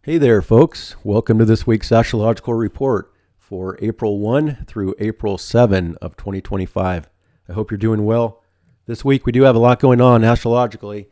Hey there, folks. Welcome to this week's astrological report for April 1 through April 7 of 2025. I hope you're doing well. This week we do have a lot going on astrologically.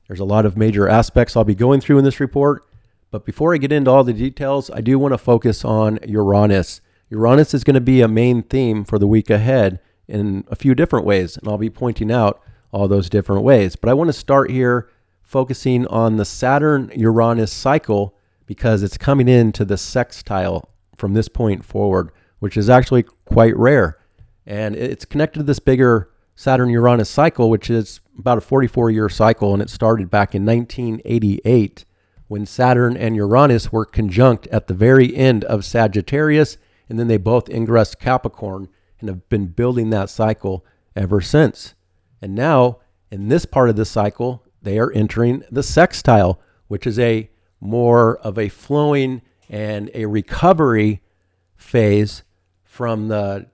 There's a lot of major aspects I'll be going through in this report. But before I get into all the details, I do want to focus on Uranus. Uranus is going to be a main theme for the week ahead in a few different ways, and I'll be pointing out all those different ways. But I want to start here focusing on the Saturn-Uranus cycle because it's coming into the sextile from this point forward, which is actually quite rare. And it's connected to this bigger Saturn-Uranus cycle, which is about a 44-year cycle, and it started back in 1988 when Saturn and Uranus were conjunct at the very end of Sagittarius, and then they both ingressed Capricorn and have been building that cycle ever since. And now, in this part of the cycle, they are entering the sextile, which is a more of a flowing and a recovery phase from the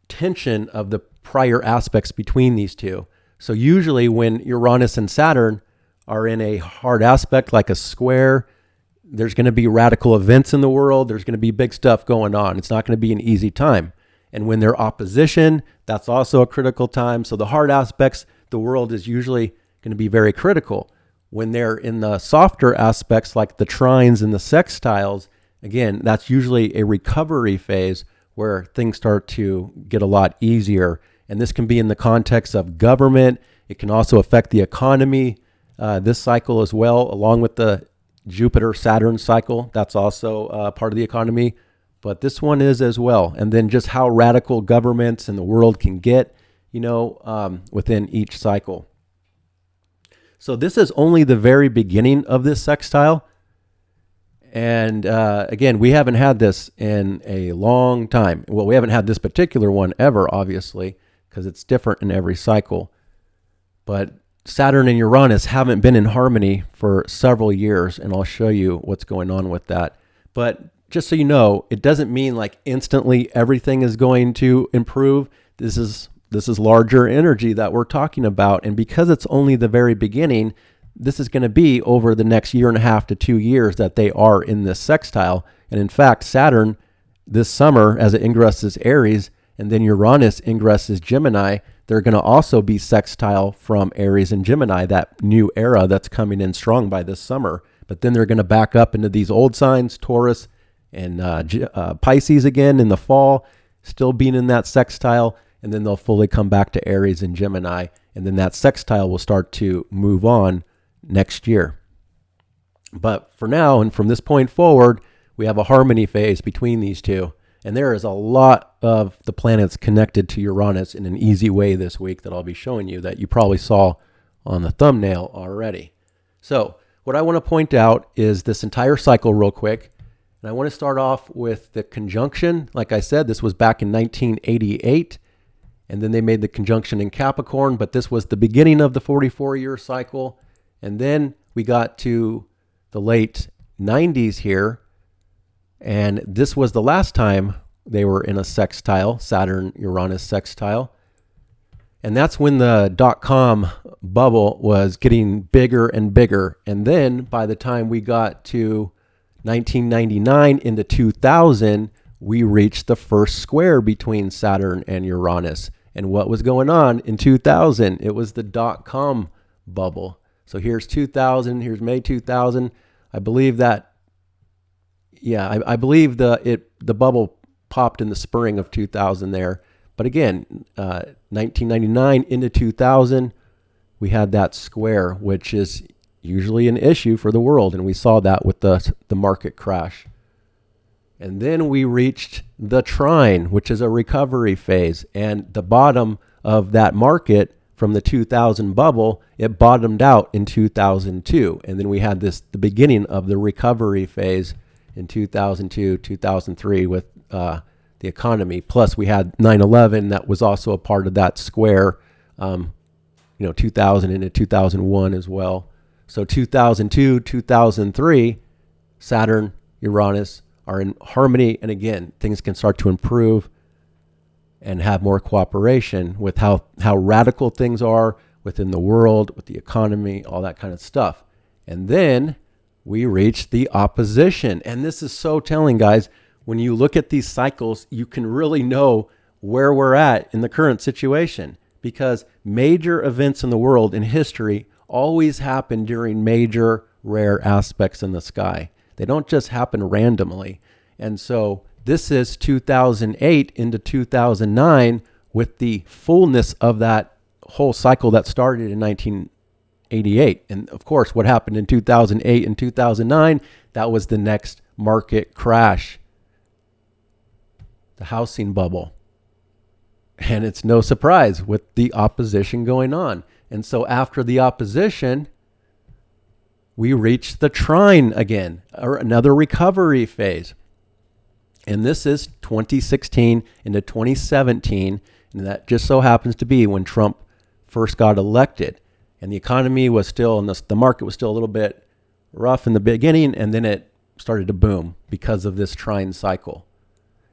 tension of the prior aspects between these two. So usually when Uranus and Saturn are in a hard aspect like a square, there's going to be radical events in the world. There's going to be big stuff going on. It's not going to be an easy time. And when they're opposition, that's also a critical time. So the hard aspects, the world is usually going to be very critical. When they're in the softer aspects like the trines and the sextiles, again, that's usually a recovery phase where things start to get a lot easier. And this can be in the context of government. It can also affect the economy, this cycle as well, along with the Jupiter-Saturn cycle. That's also part of the economy. But this one is as well. And then just how radical governments and the world can get, within each cycle. So this is only the very beginning of this sextile. And again, we haven't had this in a long time. Well, we haven't had this particular one ever, obviously, because it's different in every cycle. But Saturn and Uranus haven't been in harmony for several years, and I'll show you what's going on with that. But just so you know, it doesn't mean like instantly everything is going to improve. This is larger energy that we're talking about. And because it's only the very beginning, this is going to be over the next 1.5 to 2 years that they are in this sextile. And in fact, Saturn this summer, as it ingresses Aries, and then Uranus ingresses Gemini, they're going to also be sextile from Aries and Gemini, that new era that's coming in strong by this summer. But then they're going to back up into these old signs, Taurus and Pisces again in the fall, still being in that sextile. And then they'll fully come back to Aries and Gemini. And then that sextile will start to move on next year. But for now, and from this point forward, we have a harmony phase between these two. And there is a lot of the planets connected to Uranus in an easy way this week that I'll be showing you that you probably saw on the thumbnail already. So what I want to point out is this entire cycle real quick. And I want to start off with the conjunction. Like I said, this was back in 1988. And then they made the conjunction in Capricorn, but this was the beginning of the 44-year cycle. And then we got to the late 90s here, and this was the last time they were in a sextile, Saturn-Uranus sextile. And that's when the dot-com bubble was getting bigger and bigger. And then by the time we got to 1999 into 2000, we reached the first square between Saturn and Uranus. And what was going on in 2000? It was the dot-com bubble. So here's 2000, here's May 2000. I believe that, I believe the bubble popped in the spring of 2000 there. But again, 1999 into 2000, we had that square, which is usually an issue for the world. And we saw that with the market crash. And then we reached the trine, which is a recovery phase. And the bottom of that market from the 2000 bubble, it bottomed out in 2002. And then we had the beginning of the recovery phase in 2002, 2003 with the economy. Plus we had 9/11 that was also a part of that square, 2000 into 2001 as well. So 2002, 2003, Saturn, Uranus, are in harmony, and again, things can start to improve and have more cooperation with how radical things are within the world, with the economy, all that kind of stuff. And then we reached the opposition. And this is so telling, guys. When you look at these cycles, you can really know where we're at in the current situation, because major events in the world in history always happen during major rare aspects in the sky. They don't just happen randomly. And so this is 2008 into 2009 with the fullness of that whole cycle that started in 1988. And of course, what happened in 2008 and 2009, that was the next market crash, the housing bubble. And it's no surprise with the opposition going on. And so after the opposition, we reached the trine again, or another recovery phase. And this is 2016 into 2017. And that just so happens to be when Trump first got elected. And the economy was still, and the market was still a little bit rough in the beginning. And then it started to boom because of this trine cycle.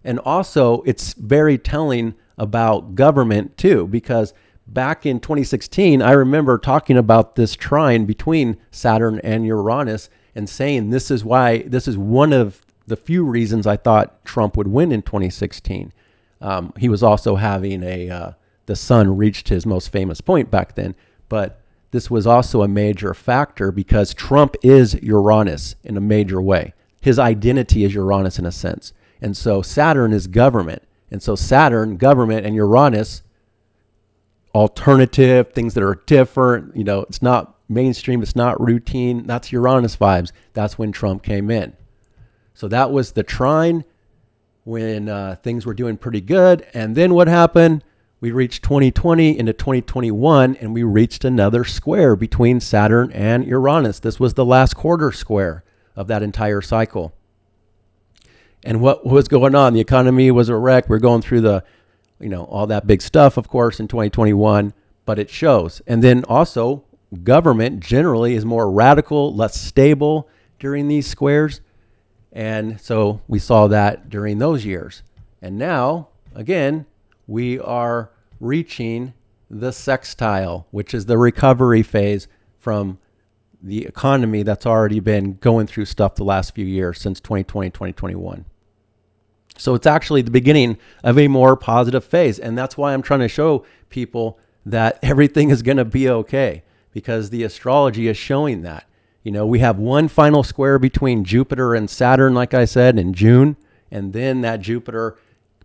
And also, it's very telling about government too, because back in 2016, I remember talking about this trine between Saturn and Uranus and saying this is one of the few reasons I thought Trump would win in 2016. He was also having the sun reached his most famous point back then, but this was also a major factor because Trump is Uranus in a major way. His identity is Uranus in a sense. And so Saturn is government. And so Saturn, government, and Uranus, alternative, things that are different. It's not mainstream. It's not routine. That's Uranus vibes. That's when Trump came in. So that was the trine when things were doing pretty good. And then what happened? We reached 2020 into 2021, and we reached another square between Saturn and Uranus. This was the last quarter square of that entire cycle. And what was going on? The economy was a wreck. We're going through all that big stuff, of course, in 2021, but it shows. And then also, government generally is more radical, less stable during these squares. And so we saw that during those years. And now, again, we are reaching the sextile, which is the recovery phase from the economy that's already been going through stuff the last few years since 2020, 2021. So it's actually the beginning of a more positive phase. And that's why I'm trying to show people that everything is going to be okay, because the astrology is showing that. We have one final square between Jupiter and Saturn, like I said, in June. And then that Jupiter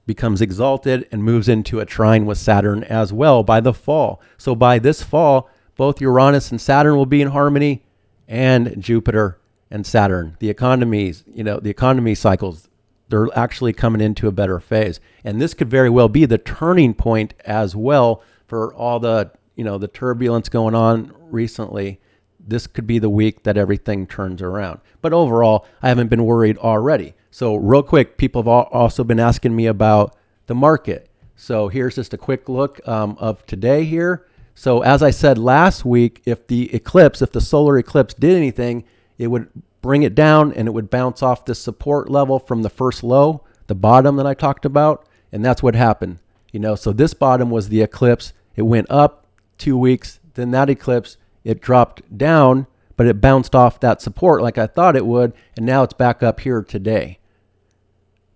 becomes exalted and moves into a trine with Saturn as well by the fall. So by this fall, both Uranus and Saturn will be in harmony, and Jupiter and Saturn. The economies, the economy cycles, they're actually coming into a better phase. And this could very well be the turning point as well for all the, the turbulence going on recently. This could be the week that everything turns around. But overall, I haven't been worried already. So real quick, people have also been asking me about the market. So here's just a quick look of today here. So as I said last week, if the solar eclipse did anything, it would bring it down and it would bounce off this support level from the first low, the bottom that I talked about. And that's what happened. So this bottom was the eclipse. It went up 2 weeks. Then that eclipse, it dropped down, but it bounced off that support like I thought it would. And now it's back up here today.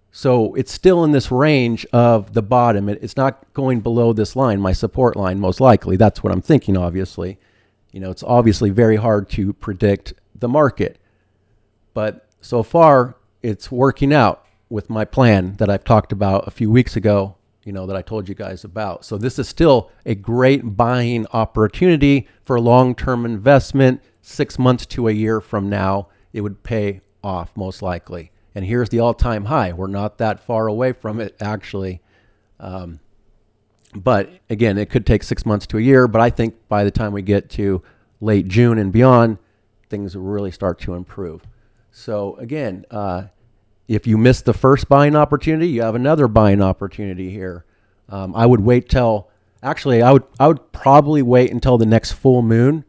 So it's still in this range of the bottom. It's not going below this line, my support line, most likely. That's what I'm thinking, obviously. It's obviously very hard to predict the market. But so far, it's working out with my plan that I've talked about a few weeks ago, that I told you guys about. So this is still a great buying opportunity for long-term investment. 6 months to a year from now, it would pay off most likely. And here's the all-time high. We're not that far away from it, actually. But again, it could take 6 months to a year. But I think by the time we get to late June and beyond, things will really start to improve. So again, if you missed the first buying opportunity, you have another buying opportunity here. I would wait till, actually, I would probably wait until the next full moon,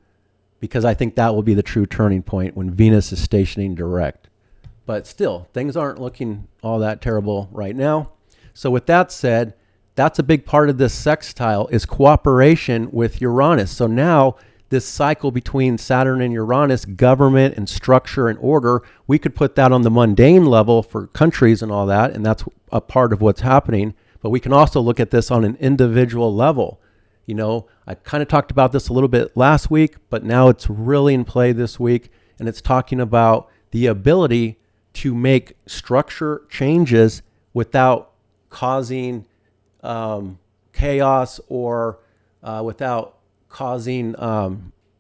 because I think that will be the true turning point when Venus is stationing direct. But still, things aren't looking all that terrible right now. So with that said, that's a big part of this sextile is cooperation with Uranus. So now this cycle between Saturn and Uranus, government and structure and order, we could put that on the mundane level for countries and all that, and that's a part of what's happening. But we can also look at this on an individual level. I kind of talked about this a little bit last week, but now it's really in play this week, and it's talking about the ability to make structure changes without causing chaos or without causing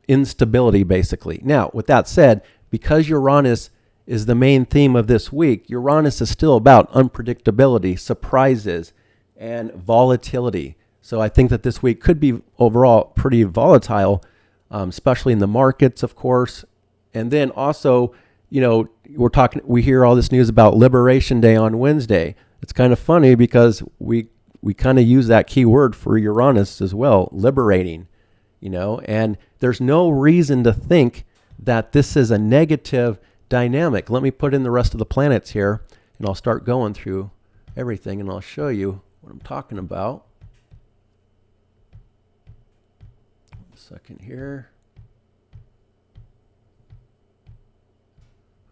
instability, basically. Now, with that said, because Uranus is the main theme of this week, Uranus is still about unpredictability, surprises, and volatility. So I think that this week could be overall pretty volatile, especially in the markets, of course. And then also, we hear all this news about Liberation Day on Wednesday. It's kind of funny because we kind of use that key word for Uranus as well, liberating, and there's no reason to think that this is a negative dynamic. Let me put in the rest of the planets here, and I'll start going through everything, and I'll show you what I'm talking about. Second here.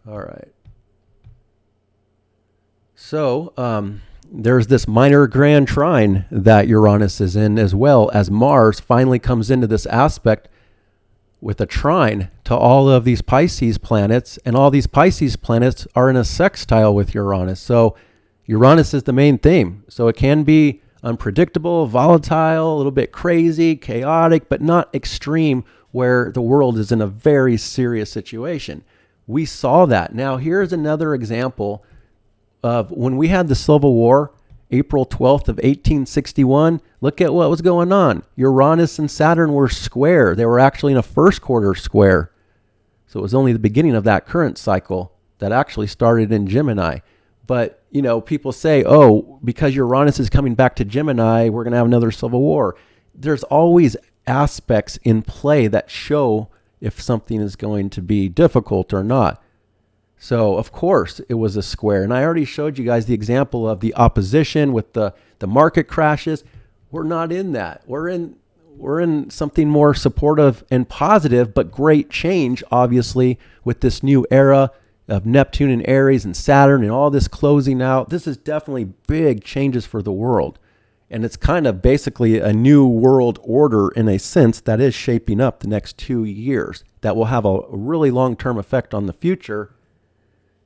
All right. So there's this minor grand trine that Uranus is in, as well as Mars finally comes into this aspect with a trine to all of these Pisces planets, and all these Pisces planets are in a sextile with Uranus. So Uranus is the main theme. So it can be unpredictable, volatile, a little bit crazy, chaotic, but not extreme where the world is in a very serious situation. We saw that. Now, here's another example of when we had the Civil War, April 12th of 1861. Look at what was going on. Uranus and Saturn were square. They were actually in a first quarter square. So it was only the beginning of that current cycle that actually started in Gemini. But, people say, oh, because Uranus is coming back to Gemini, we're going to have another civil war. There's always aspects in play that show if something is going to be difficult or not. So, of course, it was a square. And I already showed you guys the example of the opposition with the market crashes. We're not in that. We're in something more supportive and positive, but great change, obviously, with this new era of Neptune and Aries and Saturn and all this closing out. This is definitely big changes for the world. And it's kind of basically a new world order in a sense that is shaping up the next 2 years that will have a really long-term effect on the future.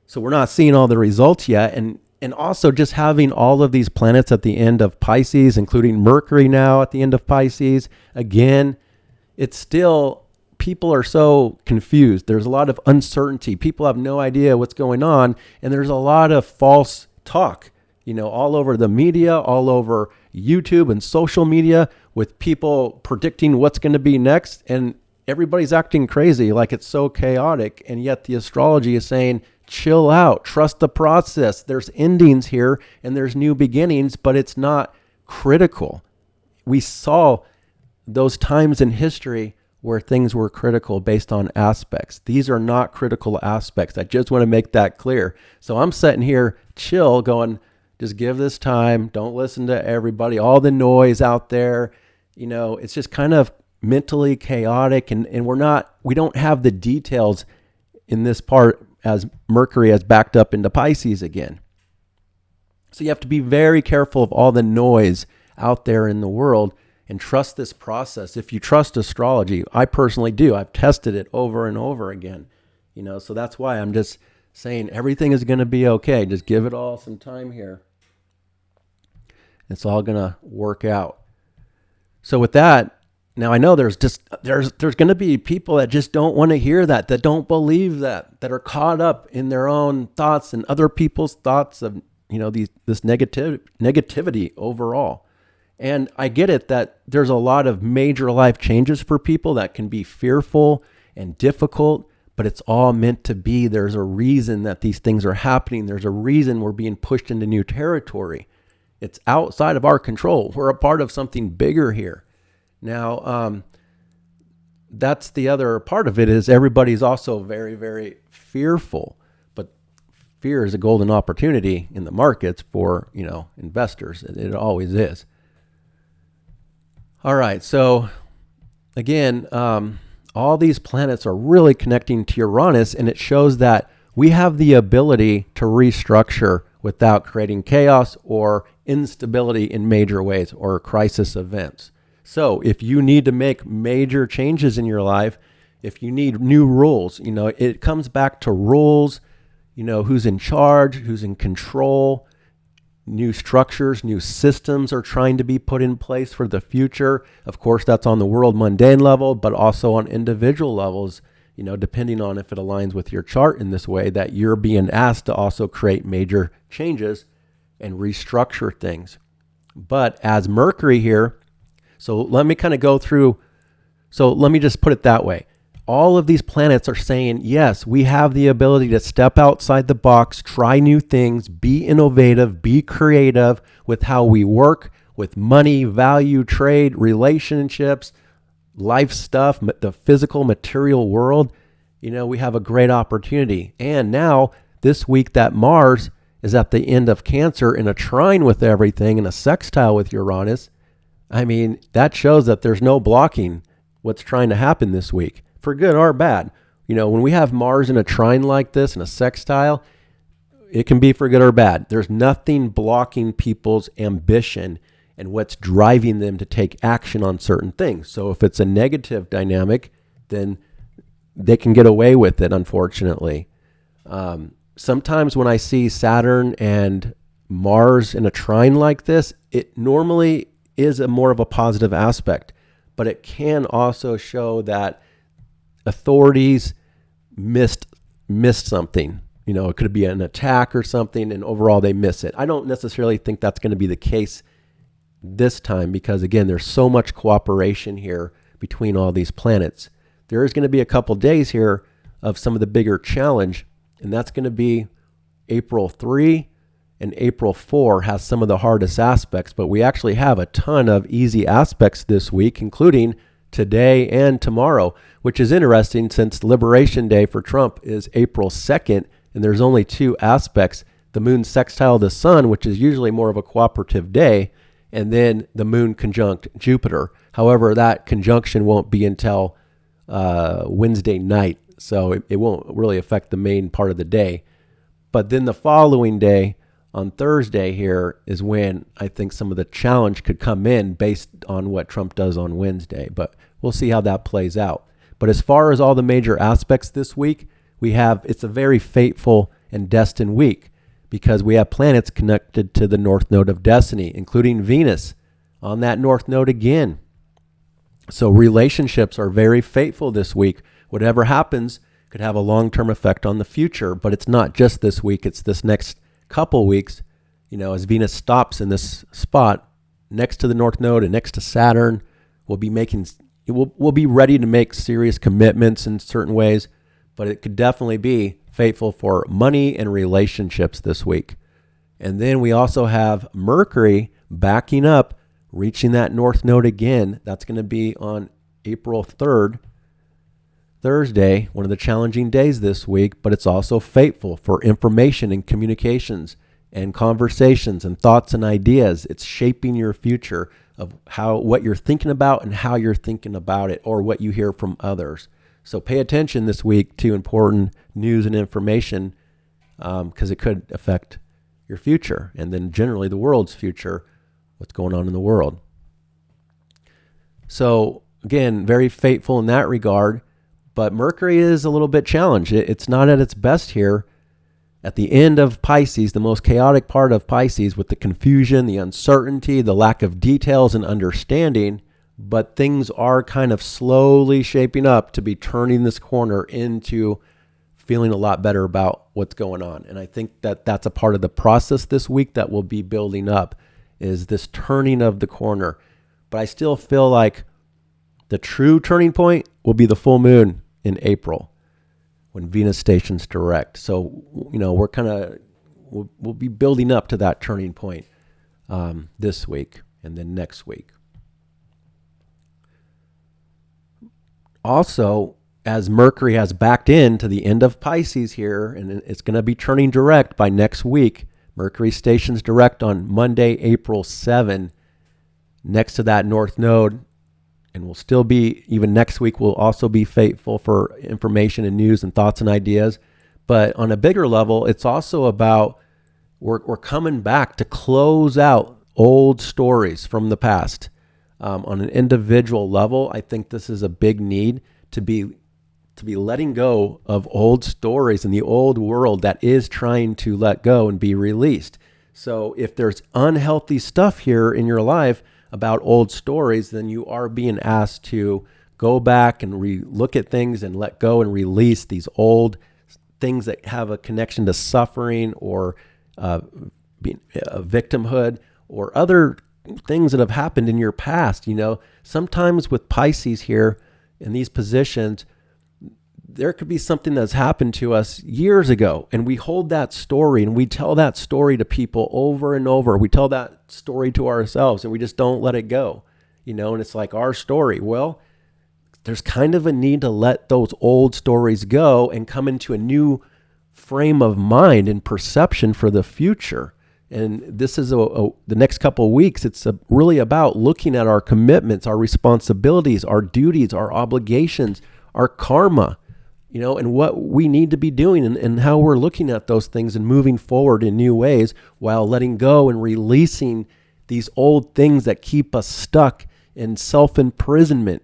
So we're not seeing all the results yet. And also just having all of these planets at the end of Pisces, including Mercury now at the end of Pisces, again, it's still, people are so confused. There's a lot of uncertainty. People have no idea what's going on. And there's a lot of false talk, all over the media, all over YouTube and social media, with people predicting what's going to be next. And everybody's acting crazy, like it's so chaotic. And yet the astrology is saying, chill out, trust the process. There's endings here and there's new beginnings, but it's not critical. We saw those times in history where things were critical based on aspects. These are not critical aspects. I just want to make that clear. So I'm sitting here chill going, just give this time. Don't listen to everybody, all the noise out there. It's just kind of mentally chaotic, and we don't have the details in this part as Mercury has backed up into Pisces again. So you have to be very careful of all the noise out there in the world and trust this process. If you trust astrology, I personally do. I've tested it over and over again. So that's why I'm just saying everything is going to be okay. Just give it all some time here. It's all going to work out. So with that, now I know there's going to be people that just don't want to hear that don't believe that are caught up in their own thoughts and other people's thoughts of, this negativity overall. And I get it that there's a lot of major life changes for people that can be fearful and difficult, but it's all meant to be. There's a reason that these things are happening. There's a reason we're being pushed into new territory. It's outside of our control. We're a part of something bigger here. Now, that's the other part of it, is everybody's also very, very fearful. But fear is a golden opportunity in the markets for, investors. It always is. All right. So again, all these planets are really connecting to Uranus, and it shows that we have the ability to restructure without creating chaos or instability in major ways or crisis events. So if you need to make major changes in your life, if you need new rules, it comes back to rules, who's in charge, who's in control. New structures, new systems are trying to be put in place for the future. Of course, that's on the world mundane level, but also on individual levels, depending on if it aligns with your chart in this way, that you're being asked to also create major changes and restructure things. But as Mercury here, so let me kind of go through, so let me just put it that way. All of these planets are saying, yes, we have the ability to step outside the box, try new things, be innovative, be creative with how we work, with money, value, trade, relationships, life stuff, the physical material world. We have a great opportunity. And now this week that Mars is at the end of Cancer in a trine with everything, in a sextile with Uranus. That shows that there's no blocking what's trying to happen this week, for good or bad. When we have Mars in a trine like this, in a sextile, it can be for good or bad. There's nothing blocking people's ambition and what's driving them to take action on certain things. So if it's a negative dynamic, then they can get away with it, unfortunately. Sometimes when I see Saturn and Mars in a trine like this, it normally is more of a positive aspect, but it can also show that authorities missed something. It could be an attack or something, and overall they miss it. I don't necessarily think that's going to be the case this time because, again, there's so much cooperation here between all these planets. There is going to be a couple days here of some of the bigger challenge, and that's going to be April 3 and April 4 has some of the hardest aspects, but we actually have a ton of easy aspects this week, including today and tomorrow, which is interesting since Liberation Day for Trump is April 2nd, and there's only two aspects, the moon sextile the sun, which is usually more of a cooperative day, and then the moon conjunct Jupiter. However, that conjunction won't be until Wednesday night, so it won't really affect the main part of the day. But then the following day, on Thursday here, is when I think some of the challenge could come in based on what Trump does on Wednesday. But we'll see how that plays out. But as far as all the major aspects this week, it's a very fateful and destined week because we have planets connected to the North Node of Destiny, including Venus on that North Node again. So relationships are very fateful this week. Whatever happens could have a long-term effect on the future, but it's not just this week. It's this next couple weeks, as Venus stops in this spot next to the North Node and next to Saturn. We'll be ready to make serious commitments in certain ways, but it could definitely be fateful for money and relationships this week. And then we also have Mercury backing up, reaching that North Node again. That's going to be on April 3rd, Thursday, one of the challenging days this week, but it's also fateful for information and communications and conversations and thoughts and ideas. It's shaping your future of what you're thinking about and how you're thinking about it, or what you hear from others. So pay attention this week to important news and information because it could affect your future and then generally the world's future, what's going on in the world. So again, very fateful in that regard. But Mercury is a little bit challenged. It's not at its best here. At the end of Pisces, the most chaotic part of Pisces, with the confusion, the uncertainty, the lack of details and understanding, but things are kind of slowly shaping up to be turning this corner into feeling a lot better about what's going on. And I think that that's a part of the process this week that will be building up, is this turning of the corner. But I still feel like the true turning point will be the full moon in April when Venus stations direct. So, we'll be building up to that turning point this week and then next week. Also, as Mercury has backed into the end of Pisces here, and it's going to be turning direct by next week, Mercury stations direct on Monday, April 7, next to that North Node and we'll still be, even next week, we'll also be faithful for information and news and thoughts and ideas. But on a bigger level, it's also about we're coming back to close out old stories from the past. On an individual level, I think this is a big need to be letting go of old stories in the old world that is trying to let go and be released. So if there's unhealthy stuff here in your life about old stories, then you are being asked to go back and look at things and let go and release these old things that have a connection to suffering or being a victimhood or other things that have happened in your past. Sometimes with Pisces here in these positions, there could be something that's happened to us years ago, and we hold that story and we tell that story to people over and over. We tell that story to ourselves and we just don't let it go, and it's like our story. Well, there's kind of a need to let those old stories go and come into a new frame of mind and perception for the future. And this is the next couple of weeks. It's really about looking at our commitments, our responsibilities, our duties, our obligations, our karma, and what we need to be doing and how we're looking at those things and moving forward in new ways while letting go and releasing these old things that keep us stuck in self-imprisonment,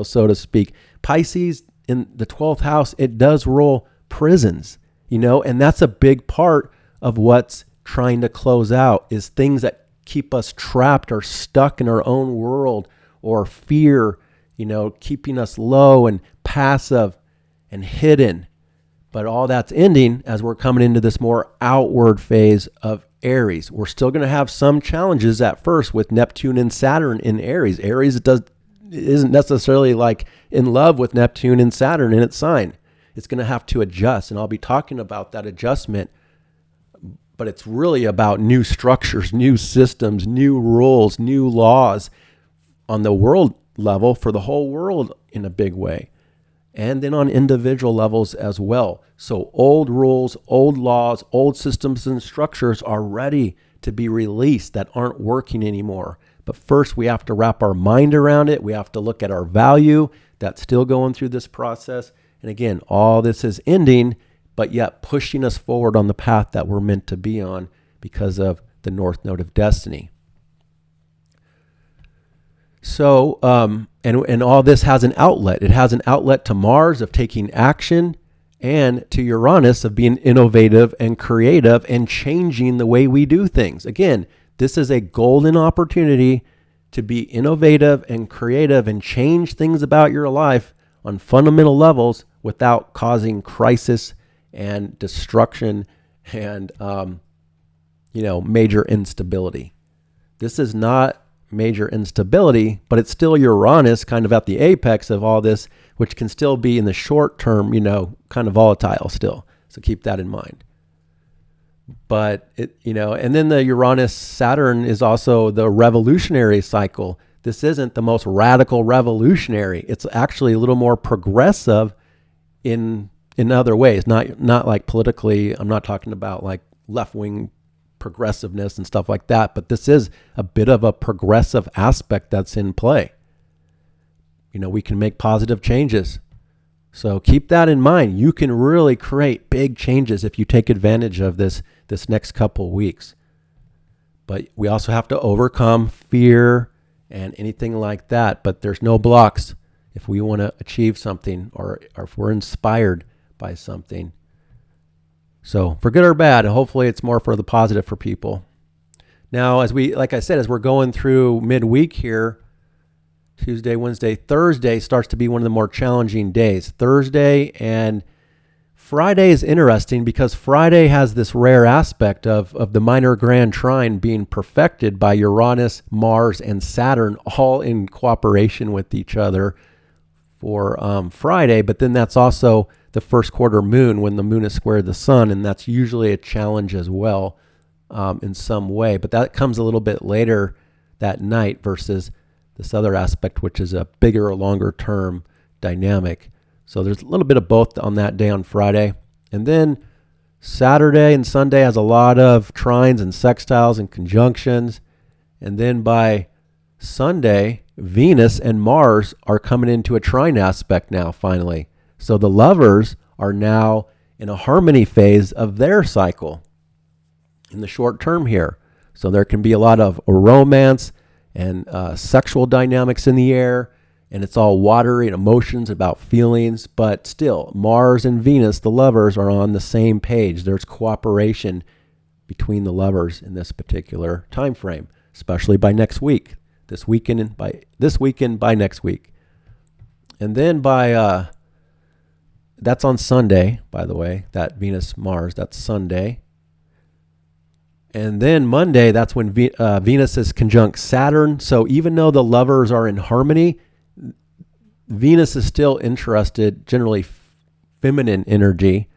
so to speak. Pisces in the 12th house, it does rule prisons, and that's a big part of what's trying to close out is things that keep us trapped or stuck in our own world, or fear, keeping us low and passive and hidden. But all that's ending as we're coming into this more outward phase of Aries. We're still going to have some challenges at first with Neptune and Saturn in Aries. Aries isn't necessarily like in love with Neptune and Saturn in its sign. It's going to have to adjust, and I'll be talking about that adjustment. But it's really about new structures, new systems, new rules, new laws on the world level for the whole world in a big way. And then on individual levels as well. So old rules, old laws, old systems and structures are ready to be released that aren't working anymore. But first we have to wrap our mind around it. We have to look at our value that's still going through this process. And again, all this is ending, but yet pushing us forward on the path that we're meant to be on because of the North Node of Destiny. So, and all this has an outlet. It has an outlet to Mars of taking action and to Uranus of being innovative and creative and changing the way we do things. Again, this is a golden opportunity to be innovative and creative and change things about your life on fundamental levels without causing crisis and destruction and, major instability. This is not major instability, but it's still Uranus kind of at the apex of all this, which can still be in the short term, kind of volatile still. So keep that in mind. But and then the Uranus Saturn is also the revolutionary cycle. This isn't the most radical revolutionary. It's actually a little more progressive in other ways, not like politically. I'm not talking about like left-wing progressiveness and stuff like that, but this is a bit of a progressive aspect that's in play. We can make positive changes. So keep that in mind. You can really create big changes if you take advantage of this next couple weeks. But we also have to overcome fear and anything like that. But there's no blocks if we want to achieve something or if we're inspired by something. So for good or bad, hopefully it's more for the positive for people. Now, as we're going through midweek here, Tuesday, Wednesday, Thursday starts to be one of the more challenging days. Thursday and Friday is interesting because Friday has this rare aspect of the minor grand trine being perfected by Uranus, Mars, and Saturn all in cooperation with each other for Friday. But then that's also the first quarter moon when the moon is squared the sun, and that's usually a challenge as well in some way. But that comes a little bit later that night versus this other aspect, which is a bigger or longer term dynamic. So there's a little bit of both on that day on Friday. And then Saturday and Sunday has a lot of trines and sextiles and conjunctions. And then by Sunday, Venus and Mars are coming into a trine aspect now, finally. So the lovers are now in a harmony phase of their cycle in the short term here. So there can be a lot of romance and sexual dynamics in the air, and it's all watery and emotions about feelings, but still, Mars and Venus, the lovers, are on the same page. There's cooperation between the lovers in this particular time frame, especially by next week. This weekend and by next week. And then by that's on Sunday, by the way, that Venus Mars, that's Sunday. And then Monday, that's when Venus is conjunct Saturn. So even though the lovers are in harmony, Venus is still interested, generally feminine energy,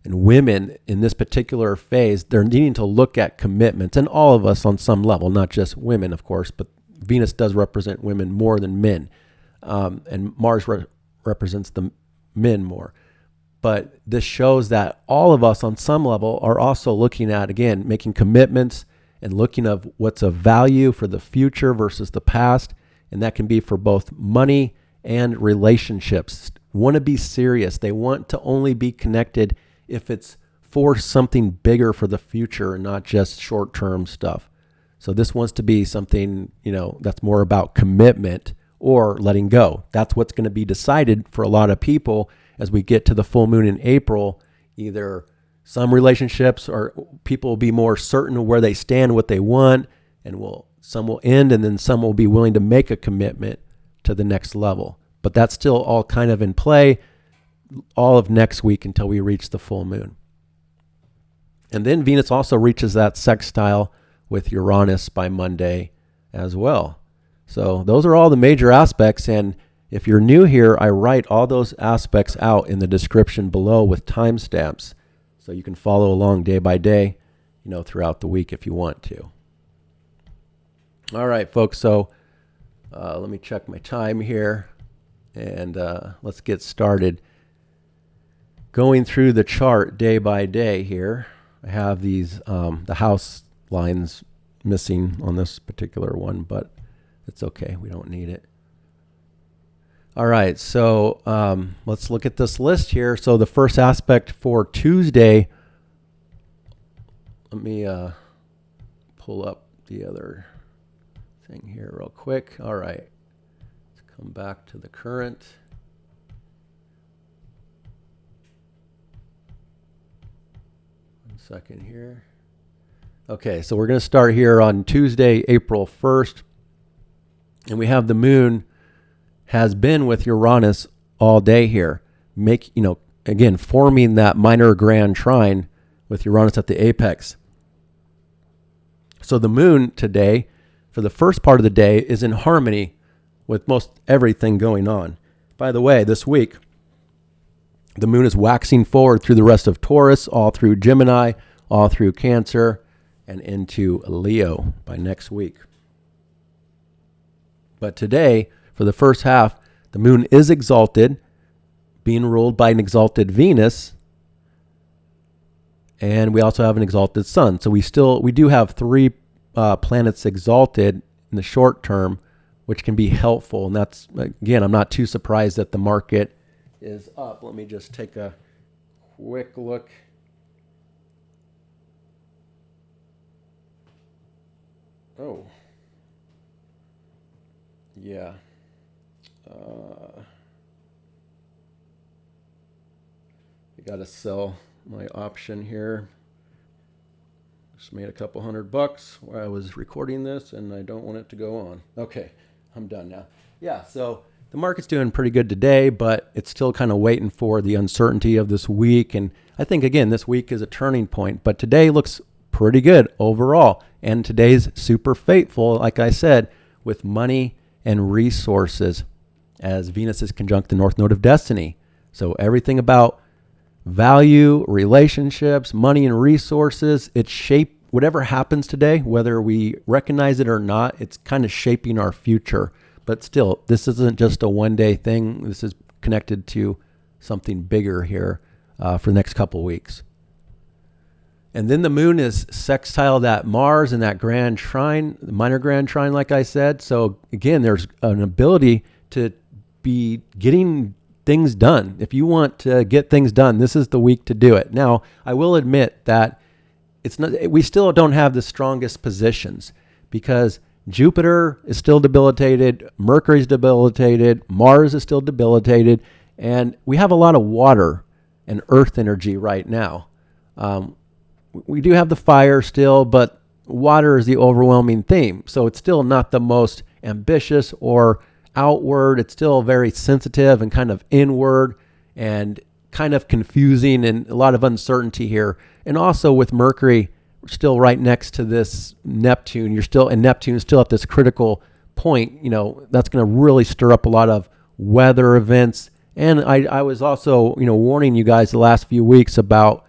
and women in this particular phase, they're needing to look at commitments, and all of us on some level, not just women, of course, but Venus does represent women more than men, and Mars represents the men more. But this shows that all of us on some level are also looking at, again, making commitments and looking at what's of value for the future versus the past, and that can be for both money and relationships. Want to be serious. They want to only be connected if it's for something bigger for the future and not just short-term stuff. So this wants to be something, that's more about commitment or letting go. That's what's going to be decided for a lot of people as we get to the full moon in April. Either some relationships or people will be more certain of where they stand, what they want, and some will end, and then some will be willing to make a commitment to the next level. But that's still all kind of in play all of next week until we reach the full moon. And then Venus also reaches that sextile with Uranus by Monday as well. So those are all the major aspects. And if you're new here, I write all those aspects out in the description below with timestamps. So you can follow along day by day, throughout the week if you want to. All right, folks. So let me check my time here and let's get started. Going through the chart day by day here, I have these, the house lines missing on this particular one, but it's okay. We don't need it. All right, so let's look at this list here. So the first aspect for Tuesday, let me pull up the other thing here real quick. All right, let's come back to the current. One second here. Okay, so we're going to start here on Tuesday, April 1st. And we have the moon has been with Uranus all day here. Again, forming that minor grand trine with Uranus at the apex. So the moon today, for the first part of the day, is in harmony with most everything going on. By the way, this week, the moon is waxing forward through the rest of Taurus, all through Gemini, all through Cancer, and into Leo by next week. But today, for the first half, the moon is exalted, being ruled by an exalted Venus, and we also have an exalted sun. So we do have three planets exalted in the short term, which can be helpful. And that's, again, I'm not too surprised that the market is up. Let me just take a quick look. Oh, yeah. I got to sell my option here. Just made a couple $100 while I was recording this, and I don't want it to go on. Okay, I'm done now. Yeah, so the market's doing pretty good today, but it's still kind of waiting for the uncertainty of this week. And I think, again, this week is a turning point, but today looks pretty good overall. And today's super fateful, like I said, with money and resources, as Venus is conjunct the North Node of Destiny. So everything about value, relationships, money and resources, whatever happens today, whether we recognize it or not, it's kind of shaping our future. But still, this isn't just a one-day thing. This is connected to something bigger here for the next couple weeks. And then the moon is sextile that Mars and that grand trine, the minor grand trine, like I said. So again, there's an ability to be getting things done. If you want to get things done, this is the week to do it. Now, I will admit that we still don't have the strongest positions because Jupiter is still debilitated, Mercury is debilitated, Mars is still debilitated, and we have a lot of water and earth energy right now. We do have the fire still, but water is the overwhelming theme. So it's still not the most ambitious or outward. It's still very sensitive and kind of inward and kind of confusing and a lot of uncertainty here. And also with Mercury still right next to this Neptune, Neptune's still at this critical point, that's going to really stir up a lot of weather events. And I was also, warning you guys the last few weeks about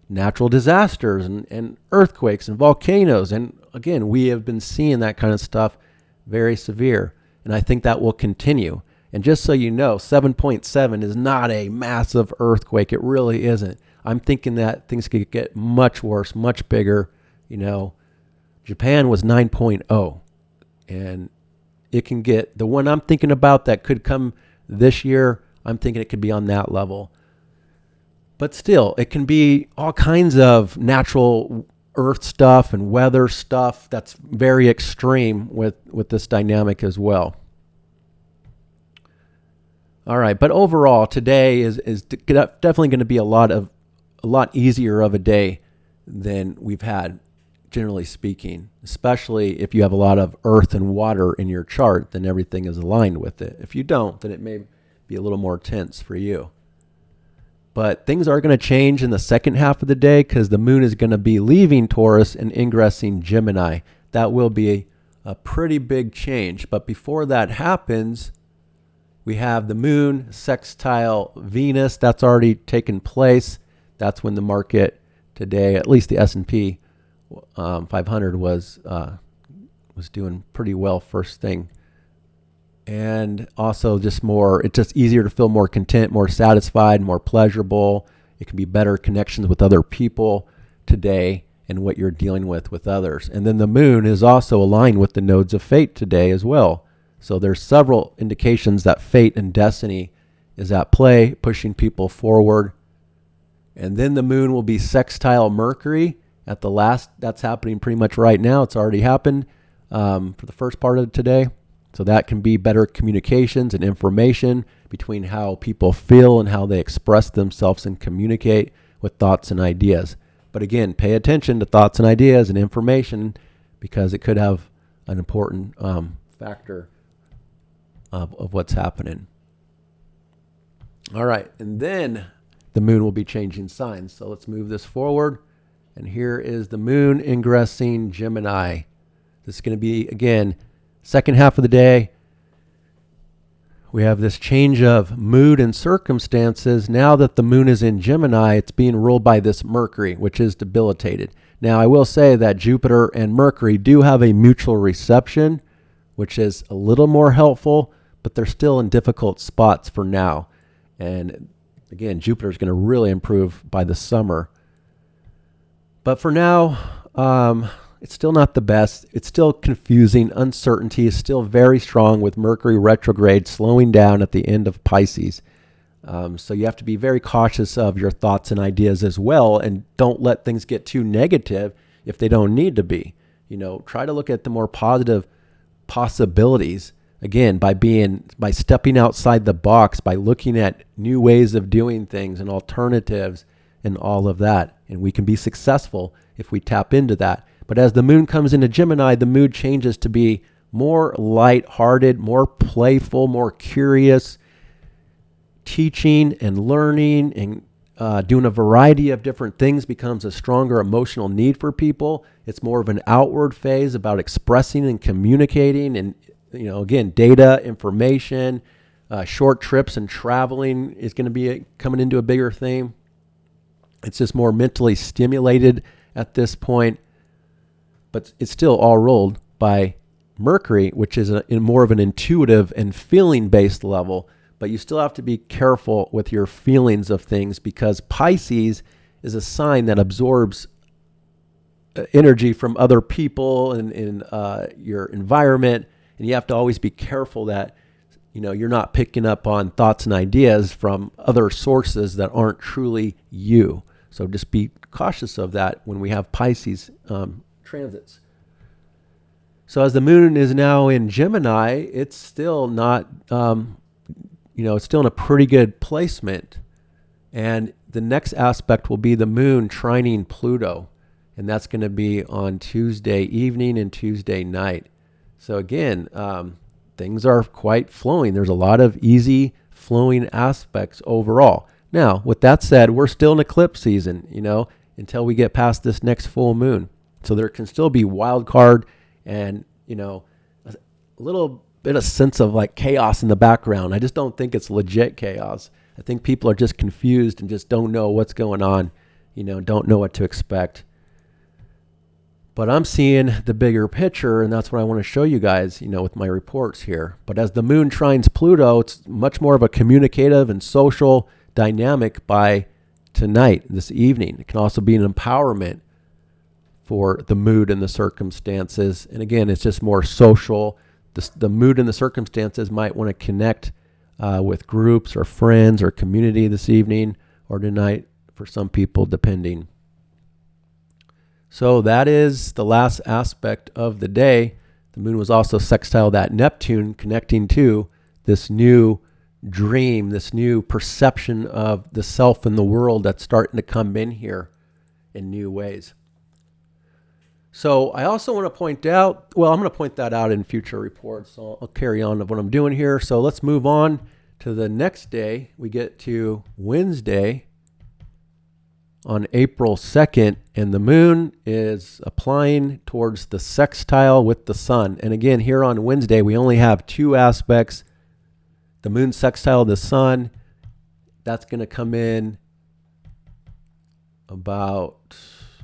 natural disasters and earthquakes and volcanoes. And again, we have been seeing that kind of stuff very severe. And I think that will continue. And just so you know, 7.7 is not a massive earthquake. It really isn't. I'm thinking that things could get much worse, much bigger. Japan was 9.0. And it can get, the one I'm thinking about that could come this year, I'm thinking it could be on that level. But still, it can be all kinds of natural earth stuff and weather stuff that's very extreme with this dynamic as well. All right, but overall, today is definitely going to be a lot easier of a day than we've had, generally speaking, especially if you have a lot of earth and water in your chart, then everything is aligned with it. If you don't, then it may be a little more tense for you. But things are going to change in the second half of the day because the moon is going to be leaving Taurus and ingressing Gemini. That will be a pretty big change. But before that happens, we have the moon sextile Venus. That's already taken place. That's when the market today, at least the S&P 500 was doing pretty well first thing. And also it's just easier to feel more content, more satisfied, more pleasurable. It can be better connections with other people today and what you're dealing with others. And then the moon is also aligned with the nodes of fate today as well. So there's several indications that fate and destiny is at play, pushing people forward. And then the moon will be sextile Mercury at the last. That's happening pretty much right now. It's already happened for the first part of today. So that can be better communications and information between how people feel and how they express themselves and communicate with thoughts and ideas. But again, pay attention to thoughts and ideas and information because it could have an important factor of what's happening. All right, and then the moon will be changing signs. So let's move this forward. And here is the moon ingressing Gemini. This is going to be, again, second half of the day. We have this change of mood and circumstances. Now that the moon is in Gemini, it's being ruled by this Mercury, which is debilitated. Now, I will say that Jupiter and Mercury do have a mutual reception, which is a little more helpful, but they're still in difficult spots for now. And again, Jupiter is going to really improve by the summer. But for now, it's still not the best. It's still confusing. Uncertainty is still very strong with Mercury retrograde slowing down at the end of Pisces. So you have to be very cautious of your thoughts and ideas as well, and don't let things get too negative if they don't need to be. Try to look at the more positive possibilities. Again, by stepping outside the box, by looking at new ways of doing things and alternatives and all of that. And we can be successful if we tap into that. But as the moon comes into Gemini, the mood changes to be more lighthearted, more playful, more curious, teaching and learning and doing a variety of different things becomes a stronger emotional need for people. It's more of an outward phase about expressing and communicating and, again, data, information, short trips and traveling is going to be coming into a bigger theme. It's just more mentally stimulated at this point. But it's still all ruled by Mercury, which is in more of an intuitive and feeling-based level. But you still have to be careful with your feelings of things because Pisces is a sign that absorbs energy from other people and in your environment, and you have to always be careful that you're not picking up on thoughts and ideas from other sources that aren't truly you. So just be cautious of that when we have Pisces transits. So as the moon is now in Gemini, it's still not, it's still in a pretty good placement. And the next aspect will be the moon trining Pluto. And that's going to be on Tuesday evening and Tuesday night. So again, things are quite flowing. There's a lot of easy flowing aspects overall. Now, with that said, we're still in eclipse season, until we get past this next full moon. So there can still be wild card and, a little bit of sense of like chaos in the background. I just don't think it's legit chaos. I think people are just confused and just don't know what's going on, don't know what to expect. But I'm seeing the bigger picture, and that's what I want to show you guys, with my reports here. But as the moon trines Pluto, it's much more of a communicative and social dynamic by tonight, this evening. It can also be an empowerment for the mood and the circumstances. And again, it's just more social. The mood and the circumstances might want to connect with groups or friends or community this evening or tonight for some people, depending. So that is the last aspect of the day. The moon was also sextile that Neptune, connecting to this new dream, this new perception of the self and the world that's starting to come in here in new ways. So I also want to point out, I'm going to point that out in future reports. So I'll carry on of what I'm doing here. So let's move on to the next day. We get to Wednesday on April 2nd, and the moon is applying towards the sextile with the sun. And again, here on Wednesday, we only have two aspects. The moon sextile the sun, that's going to come in about,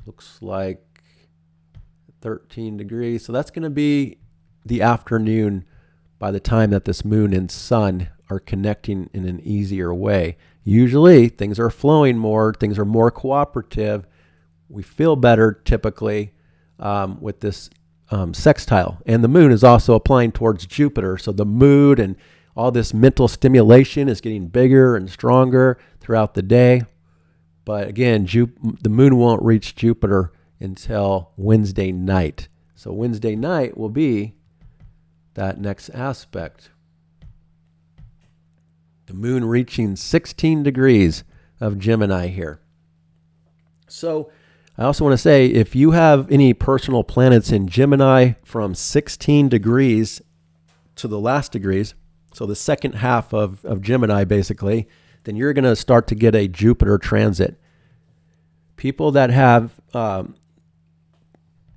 looks like 13 degrees. So that's going to be the afternoon by the time that this moon and sun are connecting in an easier way. Usually things are flowing more, things are more cooperative. We feel better typically with this sextile. And the moon is also applying towards Jupiter. So the mood and all this mental stimulation is getting bigger and stronger throughout the day. But again, the moon won't reach Jupiter until Wednesday night. So Wednesday night will be that next aspect. The moon reaching 16 degrees of Gemini here. So I also want to say, if you have any personal planets in Gemini from 16 degrees to the last degrees, so the second half of Gemini basically, then you're going to start to get a Jupiter transit. People that have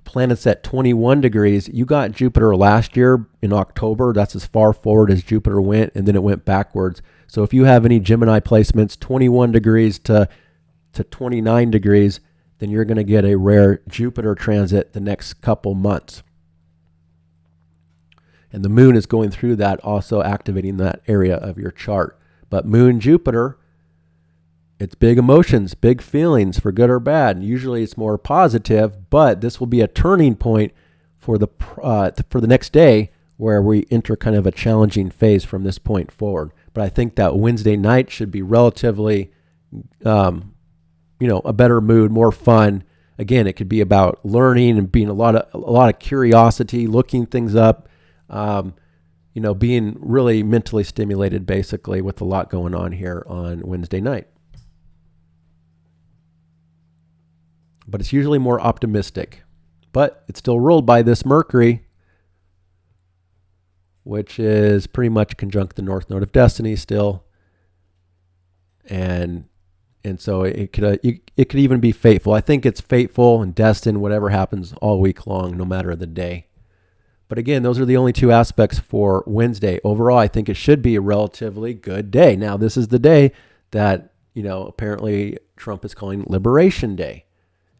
planets at 21 degrees, you got Jupiter last year in October. That's as far forward as Jupiter went, and then it went backwards. So if you have any Gemini placements, 21 degrees to 29 degrees, then you're going to get a rare Jupiter transit the next couple months. And the moon is going through that, also activating that area of your chart. But moon, Jupiter, it's big emotions, big feelings for good or bad. Usually it's more positive, but this will be a turning point for the next day where we enter kind of a challenging phase from this point forward. But I think that Wednesday night should be relatively, a better mood, more fun. Again, it could be about learning and being a lot of curiosity, looking things up, being really mentally stimulated, basically, with a lot going on here on Wednesday night. But it's usually more optimistic. But it's still ruled by this Mercury, which is pretty much conjunct the North Node of Destiny still. And so it could even be fateful. I think it's fateful and destined, whatever happens all week long, no matter the day. But again, those are the only two aspects for Wednesday. Overall, I think it should be a relatively good day. Now, this is the day that, apparently Trump is calling Liberation Day.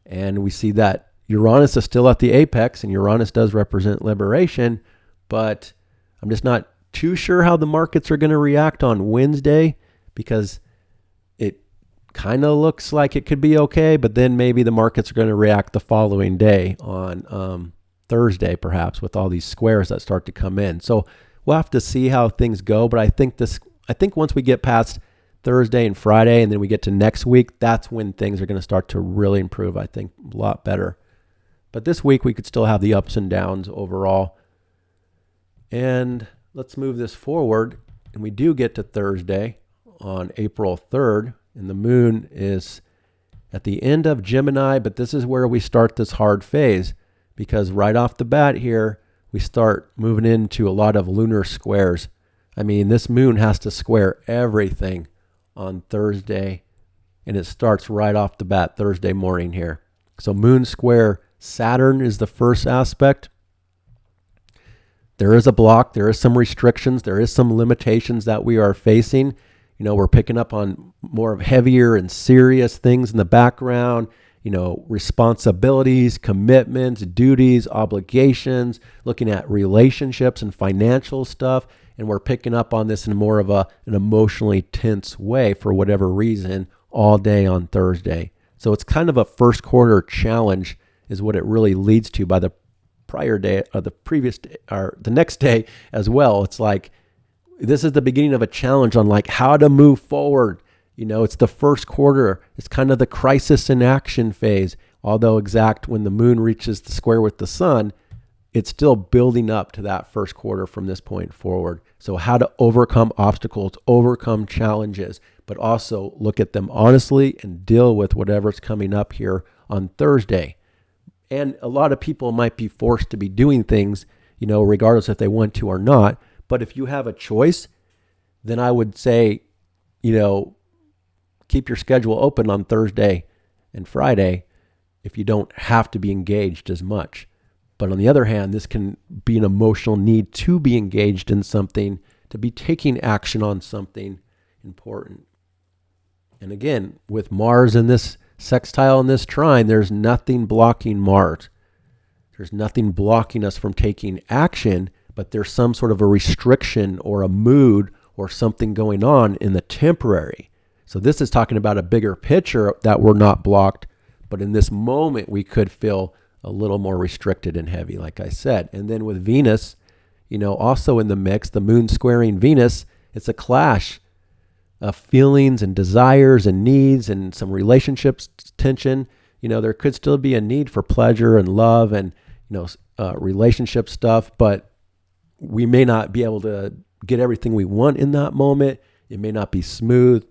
And we see that Uranus is still at the apex, and Uranus does represent liberation, but I'm just not too sure how the markets are going to react on Wednesday, because it kind of looks like it could be okay, but then maybe the markets are going to react the following day on Thursday, perhaps, with all these squares that start to come in. So we'll have to see how things go. But I think once we get past Thursday and Friday, and then we get to next week, that's when things are going to start to really improve. I think a lot better. But this week we could still have the ups and downs overall. And let's move this forward. And we do get to Thursday on April 3rd. And the moon is at the end of Gemini, but this is where we start this hard phase, because right off the bat here, we start moving into a lot of lunar squares. I mean, this moon has to square everything on Thursday, and it starts right off the bat Thursday morning here. So moon square Saturn is the first aspect. There is a block, there is some restrictions, there is some limitations that we are facing. You know, we're picking up on more of heavier and serious things in the background, you know, responsibilities, commitments, duties, obligations, looking at relationships and financial stuff. And we're picking up on this in more of an emotionally tense way for whatever reason all day on Thursday. So it's kind of a first quarter challenge is what it really leads to by the prior day or the previous day or the next day as well. It's like, this is the beginning of a challenge on like how to move forward. You know, it's the first quarter. It's kind of the crisis in action phase. Although exact when the moon reaches the square with the sun, it's still building up to that first quarter from this point forward. So how to overcome obstacles, overcome challenges, but also look at them honestly and deal with whatever's coming up here on Thursday. And a lot of people might be forced to be doing things, you know, regardless if they want to or not. But if you have a choice, then I would say, you know, keep your schedule open on Thursday and Friday if you don't have to be engaged as much. But on the other hand, this can be an emotional need to be engaged in something, to be taking action on something important. And again, with Mars in this sextile in this trine, there's nothing blocking Mars. There's nothing blocking us from taking action, but there's some sort of a restriction or a mood or something going on in the temporary. So this is talking about a bigger picture that we're not blocked, but in this moment we could feel a little more restricted and heavy, like I said. And then with Venus, you know, also in the mix, the moon squaring Venus, it's a clash of feelings and desires and needs and some relationships tension. You know, there could still be a need for pleasure and love and, you know, relationship stuff, but we may not be able to get everything we want in that moment. It may not be smooth,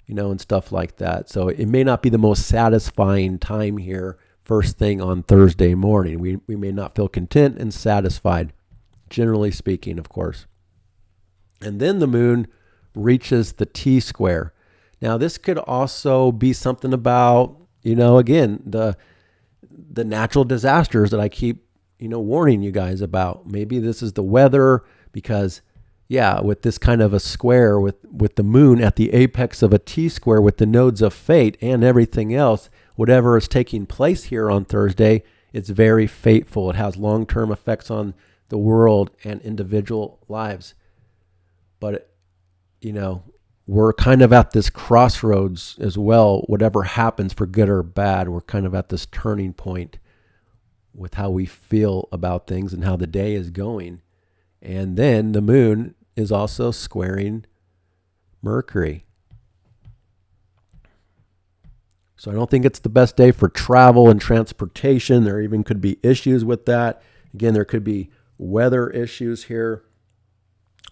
you know, and stuff like that. So it may not be the most satisfying time here first thing on Thursday morning. We may not feel content and satisfied, generally speaking, of course. And then the moon reaches the T-square. Now, this could also be something about, you know, again, the natural disasters that I keep, you know, warning you guys about. Maybe this is the weather because, yeah, with this kind of a square with the moon at the apex of a T-square with the nodes of fate and everything else, whatever is taking place here on Thursday, it's very fateful. It has long-term effects on the world and individual lives. But, you know, we're kind of at this crossroads as well. Whatever happens, for good or bad, we're kind of at this turning point with how we feel about things and how the day is going. And then the moon is also squaring Mercury. So I don't think it's the best day for travel and transportation. There even could be issues with that. Again, there could be weather issues here.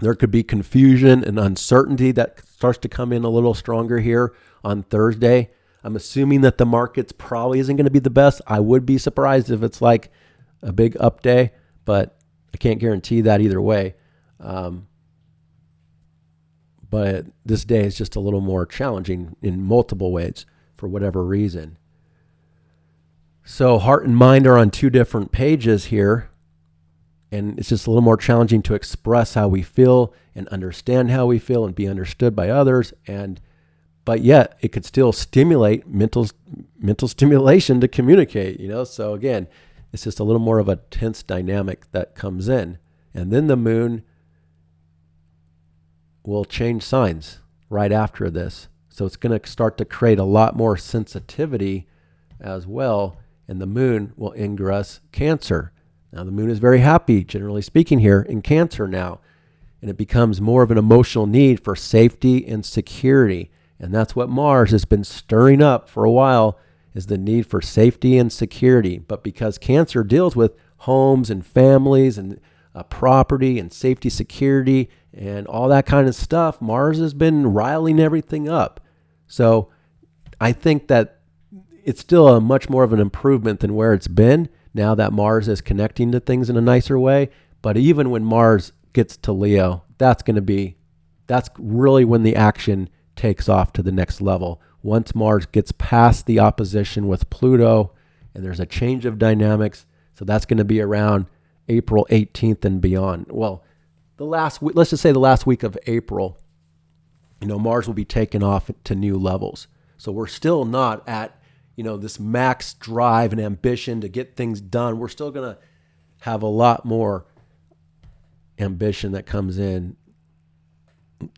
There could be confusion and uncertainty that starts to come in a little stronger here on Thursday. I'm assuming that the markets probably isn't going to be the best. I would be surprised if it's like a big up day, but I can't guarantee that either way. But this day is just a little more challenging in multiple ways for whatever reason. So heart and mind are on two different pages here. And it's just a little more challenging to express how we feel and understand how we feel and be understood by others. But yet it could still stimulate mental stimulation to communicate, you know? So again, it's just a little more of a tense dynamic that comes in. And then the moon will change signs right after this. So it's going to start to create a lot more sensitivity as well. And the moon will ingress Cancer. Now, the moon is very happy, generally speaking, here in Cancer now. And it becomes more of an emotional need for safety and security. And that's what Mars has been stirring up for a while, is the need for safety and security. But because Cancer deals with homes and families and property and safety, security, and all that kind of stuff, Mars has been riling everything up. So I think that it's still a much more of an improvement than where it's been now that Mars is connecting to things in a nicer way. But even when Mars gets to Leo, that's really when the action takes off to the next level. Once Mars gets past the opposition with Pluto and there's a change of dynamics. So that's going to be around April 18th and beyond. Well, let's just say the last week of April, Mars will be taken off to new levels. So we're still not at, this max drive and ambition to get things done. We're still going to have a lot more ambition that comes in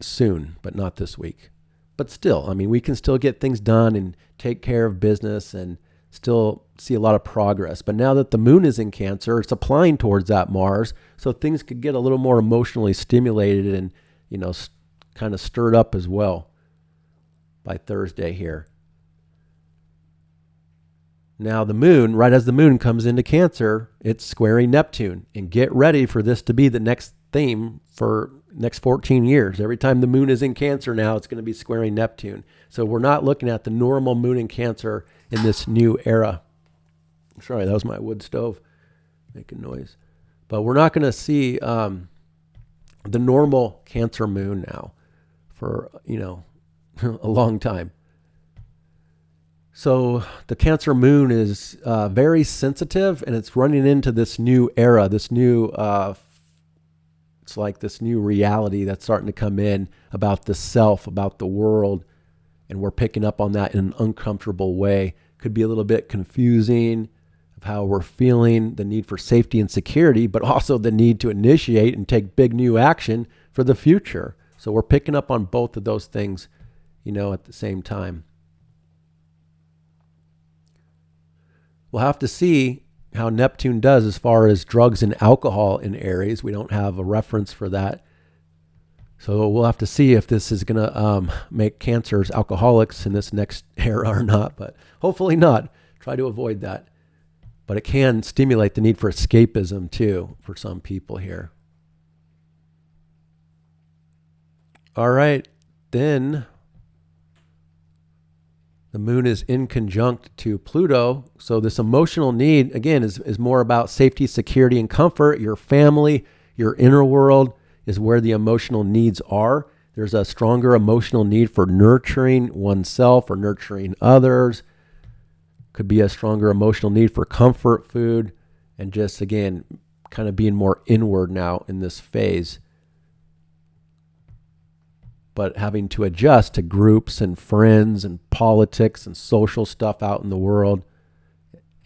soon, but not this week. But still, we can still get things done and take care of business and still see a lot of progress. But now that the moon is in Cancer, it's applying towards that Mars, so things could get a little more emotionally stimulated and, kind of stirred up as well by Thursday here. Now the moon, right as the moon comes into Cancer, it's squaring Neptune. And get ready for this to be the next theme for next 14 years. Every time the moon is in Cancer now, it's going to be squaring Neptune. So we're not looking at the normal moon in Cancer in this new era. Sorry, that was my wood stove making noise. But we're not going to see the normal Cancer moon now for, a long time. So the Cancer moon is very sensitive, and it's running into this new era, this new, it's like this new reality that's starting to come in about the self, about the world, and we're picking up on that in an uncomfortable way. Could be a little bit confusing of how we're feeling, the need for safety and security, but also the need to initiate and take big new action for the future. So we're picking up on both of those things, at the same time. We'll have to see how Neptune does as far as drugs and alcohol in Aries. We don't have a reference for that. So we'll have to see if this is going to make Cancers alcoholics in this next era or not, but hopefully not. Try to avoid that. But it can stimulate the need for escapism too for some people here. All right, then the moon is in conjunct to Pluto. So this emotional need, again, is more about safety, security, and comfort. Your family, your inner world is where the emotional needs are. There's a stronger emotional need for nurturing oneself or nurturing others. Could be a stronger emotional need for comfort food and just, again, kind of being more inward now in this phase. But having to adjust to groups and friends and politics and social stuff out in the world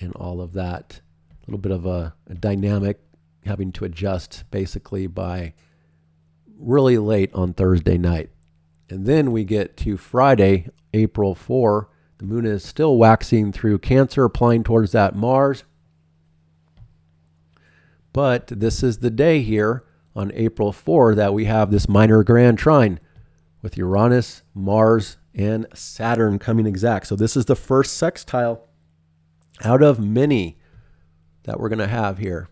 and all of that. A little bit of a dynamic having to adjust basically by really late on Thursday night. And then we get to Friday, April 4. The moon is still waxing through Cancer, applying towards that Mars. But this is the day here on April 4 that we have this minor grand trine with Uranus, Mars, and Saturn coming exact. So this is the first sextile out of many that we're going to have here.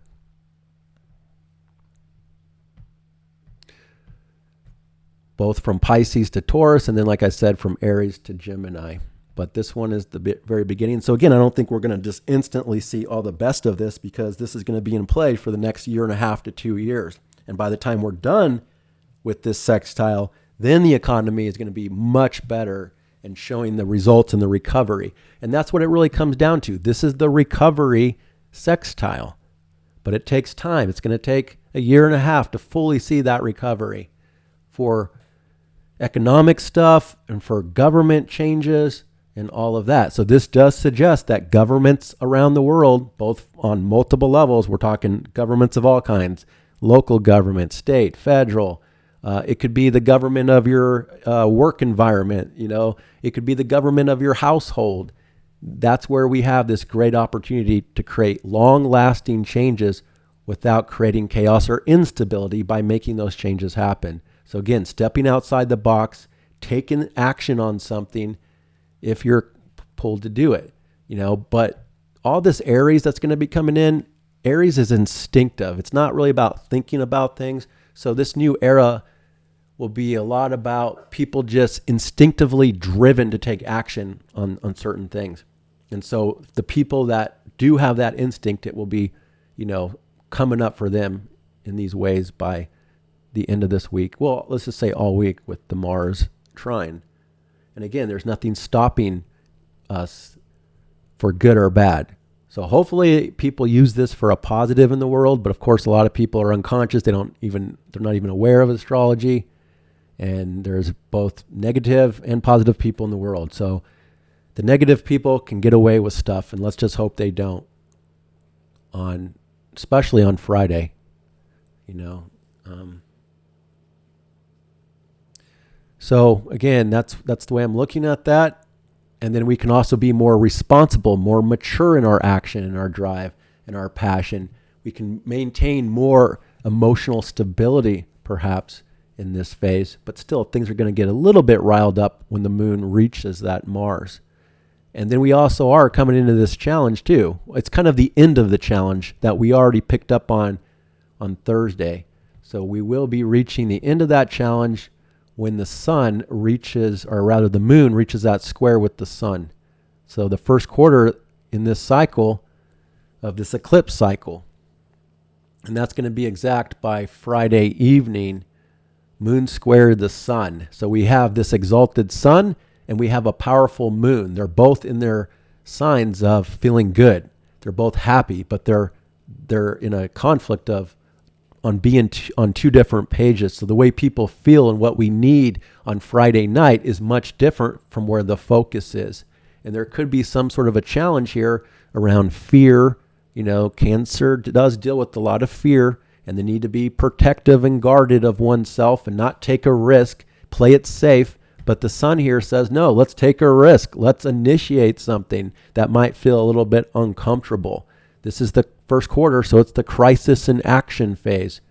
Both from Pisces to Taurus, and then, like I said, from Aries to Gemini. But this one is the very beginning. So again, I don't think we're going to just instantly see all the best of this, because this is going to be in play for the next 1.5 to 2 years. And by the time we're done with this sextile, then the economy is going to be much better and showing the results and the recovery. And that's what it really comes down to. This is the recovery sextile. But it takes time. It's going to take 1.5 years to fully see that recovery for economic stuff and for government changes and all of that. So this does suggest that governments around the world, both on multiple levels, we're talking governments of all kinds, local government, state, federal, It could be the government of your work environment. It could be the government of your household. That's where we have this great opportunity to create long-lasting changes without creating chaos or instability by making those changes happen. So again, stepping outside the box, taking action on something if you're pulled to do it, but all this Aries that's going to be coming in, Aries is instinctive. It's not really about thinking about things. So this new era will be a lot about people just instinctively driven to take action on certain things. And so the people that do have that instinct, it will be, coming up for them in these ways by the end of this week. Well, let's just say all week with the Mars trine. And again, there's nothing stopping us for good or bad. So hopefully people use this for a positive in the world. But of course, a lot of people are unconscious. They're not even aware of astrology. And there's both negative and positive people in the world. So the negative people can get away with stuff, and let's just hope they don't, especially on Friday, So again, that's the way I'm looking at that. And then we can also be more responsible, more mature in our action and our drive and our passion. We can maintain more emotional stability, perhaps, in this phase, but still things are going to get a little bit riled up when the moon reaches that Mars. And then we also are coming into this challenge too. It's kind of the end of the challenge that we already picked up on Thursday. So we will be reaching the end of that challenge when the sun reaches, or rather the moon reaches that square with the sun. So the first quarter in this cycle of this eclipse cycle, and that's going to be exact by Friday evening, moon squared the sun. So we have this exalted sun and we have a powerful moon. They're both in their signs of feeling good. They're both happy, but they're in a conflict on being on two different pages. So the way people feel and what we need on Friday night is much different from where the focus is. And there could be some sort of a challenge here around fear. Cancer does deal with a lot of fear and the need to be protective and guarded of oneself and not take a risk, play it safe. But the sun here says, no, let's take a risk. Let's initiate something that might feel a little bit uncomfortable. This is the first quarter, so it's the crisis and action phase.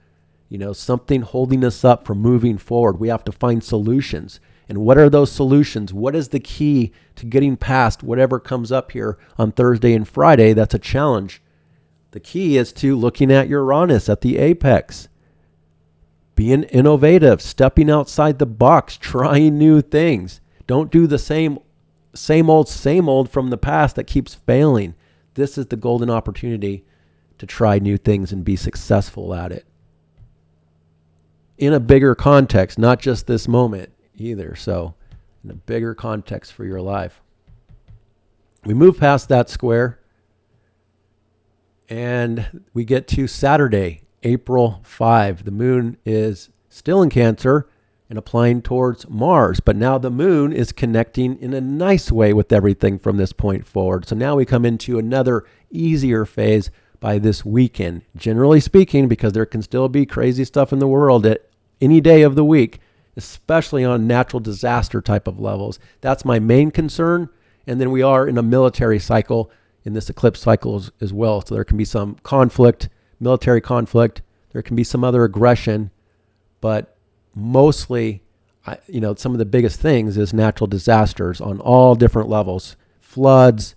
Something holding us up from moving forward. We have to find solutions. And what are those solutions? What is the key to getting past whatever comes up here on Thursday and Friday that's a challenge? The key is to looking at Uranus at the apex. Being innovative, stepping outside the box, trying new things. Don't do the same old from the past that keeps failing. This is the golden opportunity to try new things and be successful at it. In a bigger context, not just this moment either. So in a bigger context for your life. We move past that square and we get to Saturday, April 5. The moon is still in Cancer and applying towards Mars, but now the moon is connecting in a nice way with everything from this point forward. So now we come into another easier phase by this weekend, generally speaking, because there can still be crazy stuff in the world at any day of the week, especially on natural disaster type of levels. That's my main concern. And then we are in a military cycle in this eclipse cycle as well. So there can be some conflict, military conflict. There can be some other aggression, but mostly, some of the biggest things is natural disasters on all different levels. Floods,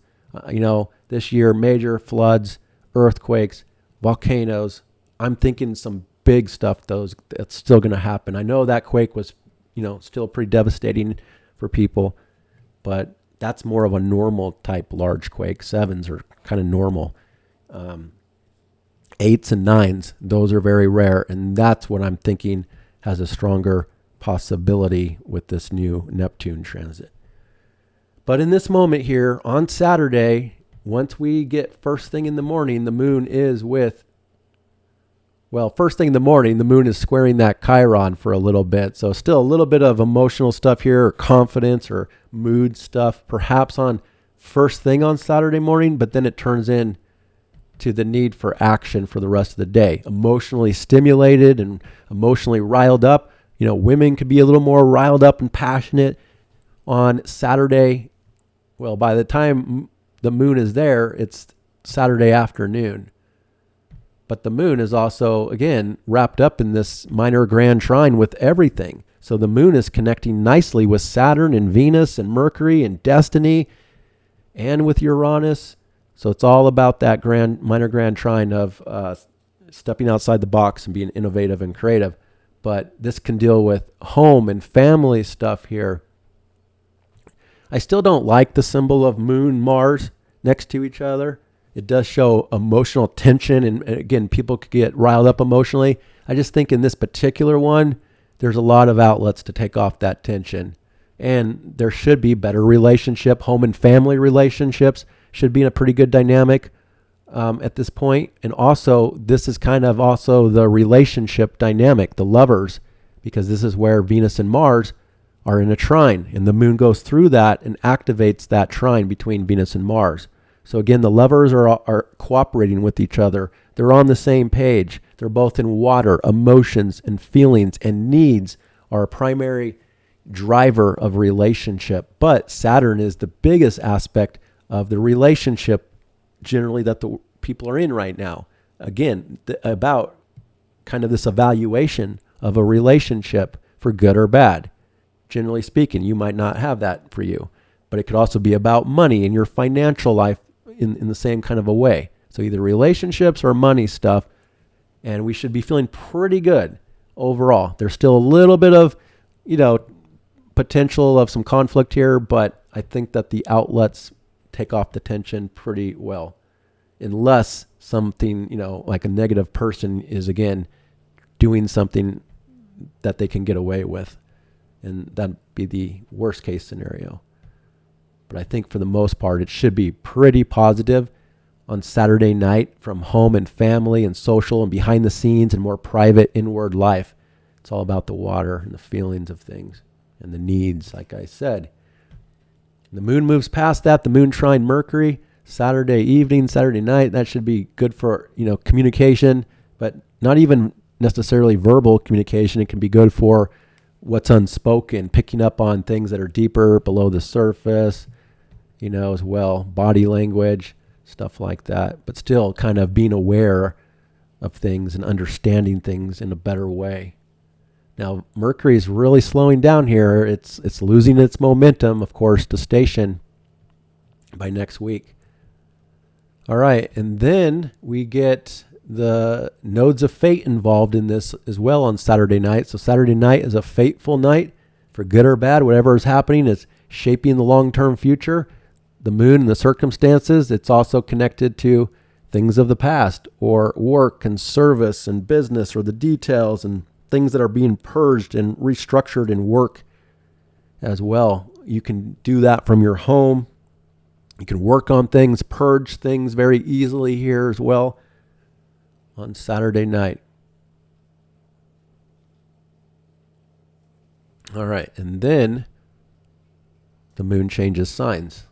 this year, major floods, earthquakes, volcanoes. I'm thinking some big stuff, that's still going to happen. I know that quake was, still pretty devastating for people, but that's more of a normal type large quake. 7s are kind of normal. 8s and 9s, those are very rare. And that's what I'm thinking has a stronger possibility with this new Neptune transit. But in this moment here on Saturday, once we get first thing in the morning, the moon is first thing in the morning, the moon is squaring that Chiron for a little bit. So still a little bit of emotional stuff here, or confidence or mood stuff, perhaps on first thing on Saturday morning, but then it turns in to the need for action for the rest of the day. Emotionally stimulated and emotionally riled up, Women could be a little more riled up and passionate on Saturday. Well, by the time the moon is there, it's Saturday afternoon. But the moon is also, again, wrapped up in this minor grand trine with everything. So the moon is connecting nicely with Saturn and Venus and Mercury and destiny and with Uranus. So it's all about that minor grand trine of stepping outside the box and being innovative and creative. But this can deal with home and family stuff here. I still don't like the symbol of Moon, Mars next to each other. It does show emotional tension, and again, people could get riled up emotionally. I just think in this particular one, there's a lot of outlets to take off that tension. And there should be better relationship. Home and family relationships should be in a pretty good dynamic at this point. And also, this is kind of also the relationship dynamic, the lovers, because this is where Venus and Mars are in a trine. And the moon goes through that and activates that trine between Venus and Mars. So again, the lovers are cooperating with each other. They're on the same page. They're both in water. Emotions and feelings and needs are a primary driver of relationship. But Saturn is the biggest aspect of the relationship generally that the people are in right now. Again, about kind of this evaluation of a relationship for good or bad. Generally speaking, you might not have that for you. But it could also be about money and your financial life in the same kind of a way. So either relationships or money stuff. And we should be feeling pretty good overall. There's still a little bit of, potential of some conflict here, but I think that the outlets take off the tension pretty well. Unless something, like a negative person is, again, doing something that they can get away with. And that'd be the worst case scenario. But I think for the most part, it should be pretty positive on Saturday night from home and family and social and behind the scenes and more private inward life. It's all about the water and the feelings of things and the needs, like I said. The moon moves past that, the moon trine Mercury, Saturday evening, Saturday night. That should be good for, communication, but not even necessarily verbal communication. It can be good for what's unspoken, picking up on things that are deeper below the surface, as well, body language, stuff like that, but still kind of being aware of things and understanding things in a better way. Now, Mercury is really slowing down here. It's losing its momentum, of course, to station by next week. All right, and then we get the nodes of fate involved in this as well on Saturday night. So Saturday night is a fateful night for good or bad. Whatever is happening is shaping the long-term future. The moon and the circumstances, it's also connected to things of the past or work and service and business or the details and things that are being purged and restructured in work as well. You can do that from your home. You can work on things, purge things very easily here as well on Saturday night. All right, and then the moon changes signs.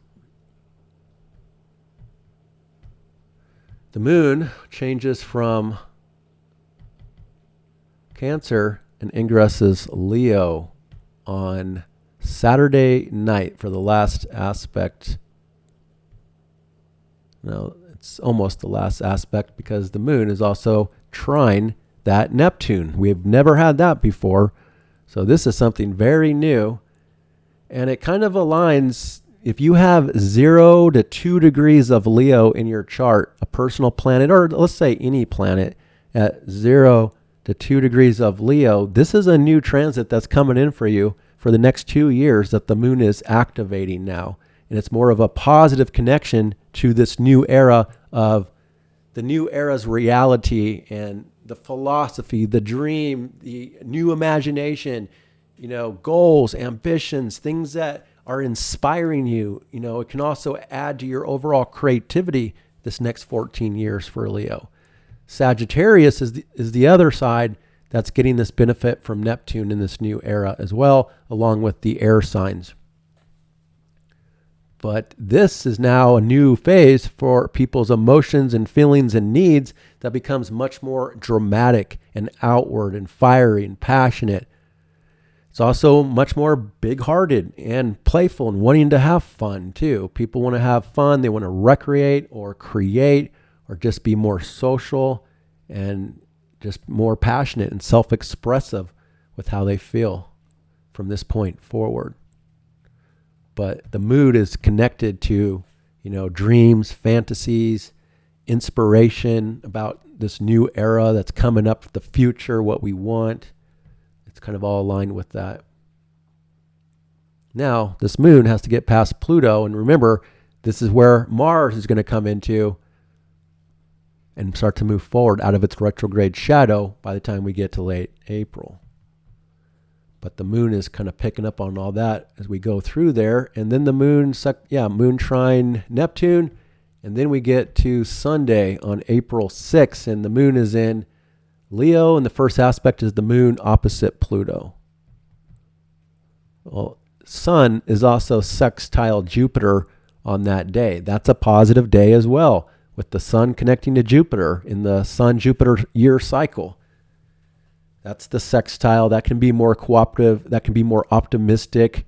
The moon changes from Cancer and ingresses Leo on Saturday night for the last aspect. No, it's almost the last aspect because the moon is also trine that Neptune. We've never had that before. So this is something very new. And it kind of aligns, if you have 0 to 2 degrees of Leo in your chart, a personal planet, or let's say any planet at 0 to 2 degrees of Leo, this is a new transit that's coming in for you for the next 2 years that the moon is activating now. And it's more of a positive connection to this new era of the new era's reality and the philosophy, the dream, the new imagination, goals, ambitions, things that are inspiring you. It can also add to your overall creativity this next 14 years for Leo. Sagittarius is the other side that's getting this benefit from Neptune in this new era as well, along with the air signs. But this is now a new phase for people's emotions and feelings and needs that becomes much more dramatic and outward and fiery and passionate. It's also much more big-hearted and playful and wanting to have fun too. People want to have fun. They want to recreate or create or just be more social and just more passionate and self-expressive with how they feel from this point forward. But the mood is connected to, dreams, fantasies, inspiration about this new era that's coming up, the future, what we want. It's kind of all aligned with that. Now, this moon has to get past Pluto, and remember, this is where Mars is going to come into and start to move forward out of its retrograde shadow by the time we get to late April. But the moon is kind of picking up on all that as we go through there. And then the moon trine Neptune. And then we get to Sunday on April 6th, and the moon is in Leo, and the first aspect is the moon opposite Pluto. Well, Sun is also sextile Jupiter on that day. That's a positive day as well, with the Sun connecting to Jupiter in the Sun-Jupiter year cycle. That's the sextile. That can be more cooperative. That can be more optimistic.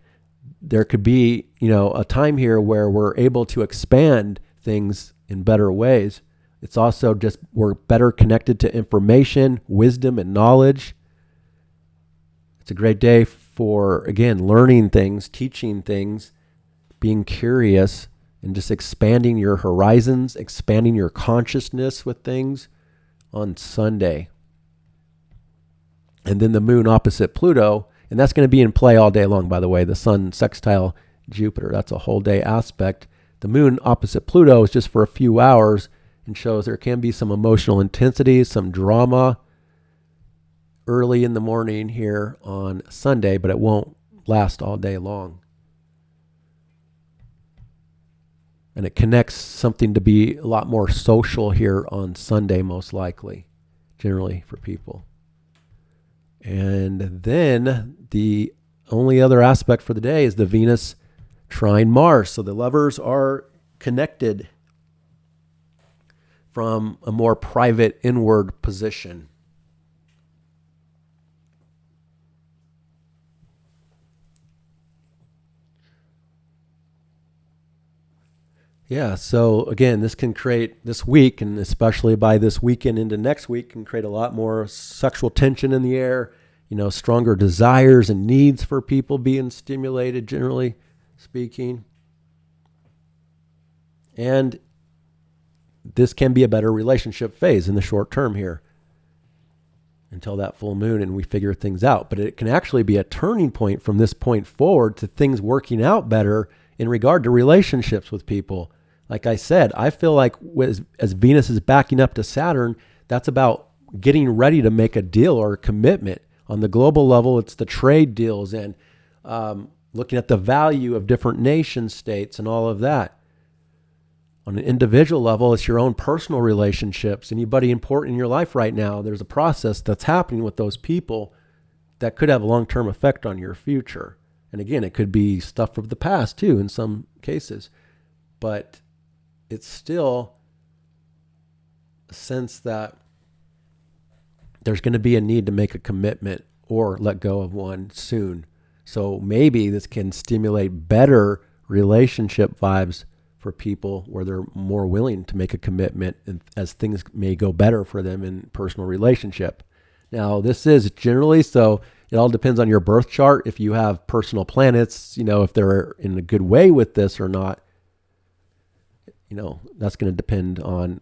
There could be, a time here where we're able to expand things in better ways. It's also just we're better connected to information, wisdom, and knowledge. It's a great day for, again, learning things, teaching things, being curious, and just expanding your horizons, expanding your consciousness with things on Sunday. And then the moon opposite Pluto, and that's going to be in play all day long, by the way, the Sun sextile Jupiter. That's a whole day aspect. The moon opposite Pluto is just for a few hours and shows there can be some emotional intensity, some drama early in the morning here on Sunday, but it won't last all day long. And it connects something to be a lot more social here on Sunday, most likely, generally for people. And then the only other aspect for the day is the Venus trine Mars. So the lovers are connected from a more private inward position. Yeah, so again, this can create this week, and especially by this weekend into next week, can create a lot more sexual tension in the air, stronger desires and needs for people being stimulated, generally speaking. And this can be a better relationship phase in the short term here until that full moon and we figure things out. But it can actually be a turning point from this point forward to things working out better in regard to relationships with people. Like I said, I feel like as Venus is backing up to Saturn, that's about getting ready to make a deal or a commitment. On the global level, it's the trade deals and looking at the value of different nation states and all of that. On an individual level, it's your own personal relationships. Anybody important in your life right now, there's a process that's happening with those people that could have a long-term effect on your future. And again, it could be stuff from the past too in some cases. But it's still a sense that there's going to be a need to make a commitment or let go of one soon. So maybe this can stimulate better relationship vibes for people where they're more willing to make a commitment and as things may go better for them in personal relationship. Now, this is generally, so it all depends on your birth chart. If you have personal planets, if they're in a good way with this or not, that's going to depend on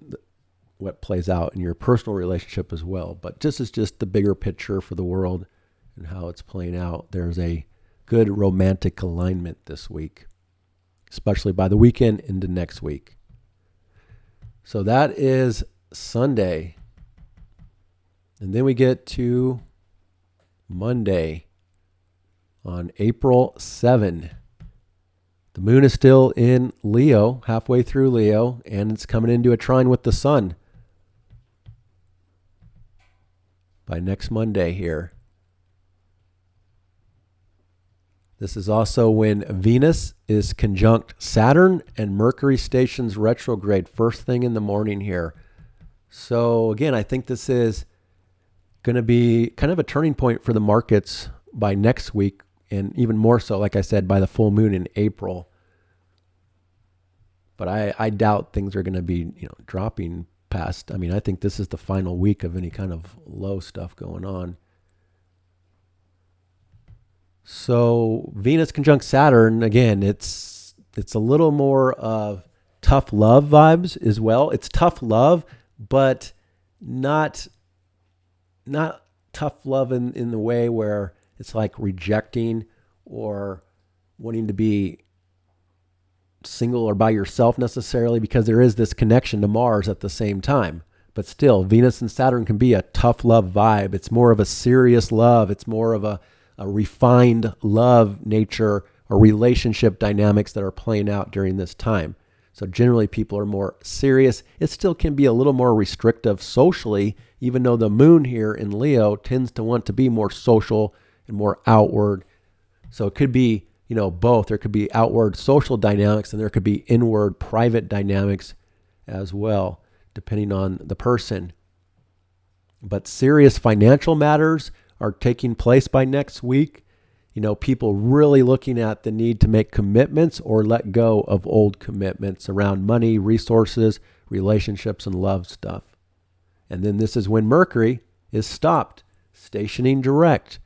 what plays out in your personal relationship as well. But this is just the bigger picture for the world and how it's playing out. There's a good romantic alignment this week, especially by the weekend into next week. So that is Sunday. And then we get to Monday on April 7. The moon is still in Leo, halfway through Leo, and it's coming into a trine with the sun by next Monday here. This is also when Venus is conjunct Saturn and Mercury stations retrograde first thing in the morning here. So again, I think this is going to be kind of a turning point for the markets by next week, and even more so, like I said, by the full moon in April. But I doubt things are going to be, dropping past. I mean, I think this is the final week of any kind of low stuff going on. So Venus conjunct Saturn, again, it's a little more of tough love vibes as well. It's tough love, but not tough love in the way where it's like rejecting or wanting to be single or by yourself necessarily, because there is this connection to Mars at the same time. But still, Venus and Saturn can be a tough love vibe. It's more of a serious love. It's more of a refined love nature or relationship dynamics that are playing out during this time. So generally people are more serious. It still can be a little more restrictive socially, even though the moon here in Leo tends to want to be more social and more outward. So it could be, both. There could be outward social dynamics and there could be inward private dynamics as well, depending on the person. But serious financial matters are taking place by next week. People really looking at the need to make commitments or let go of old commitments around money, resources, relationships, and love stuff. And then this is when Mercury is stopped, stationing direct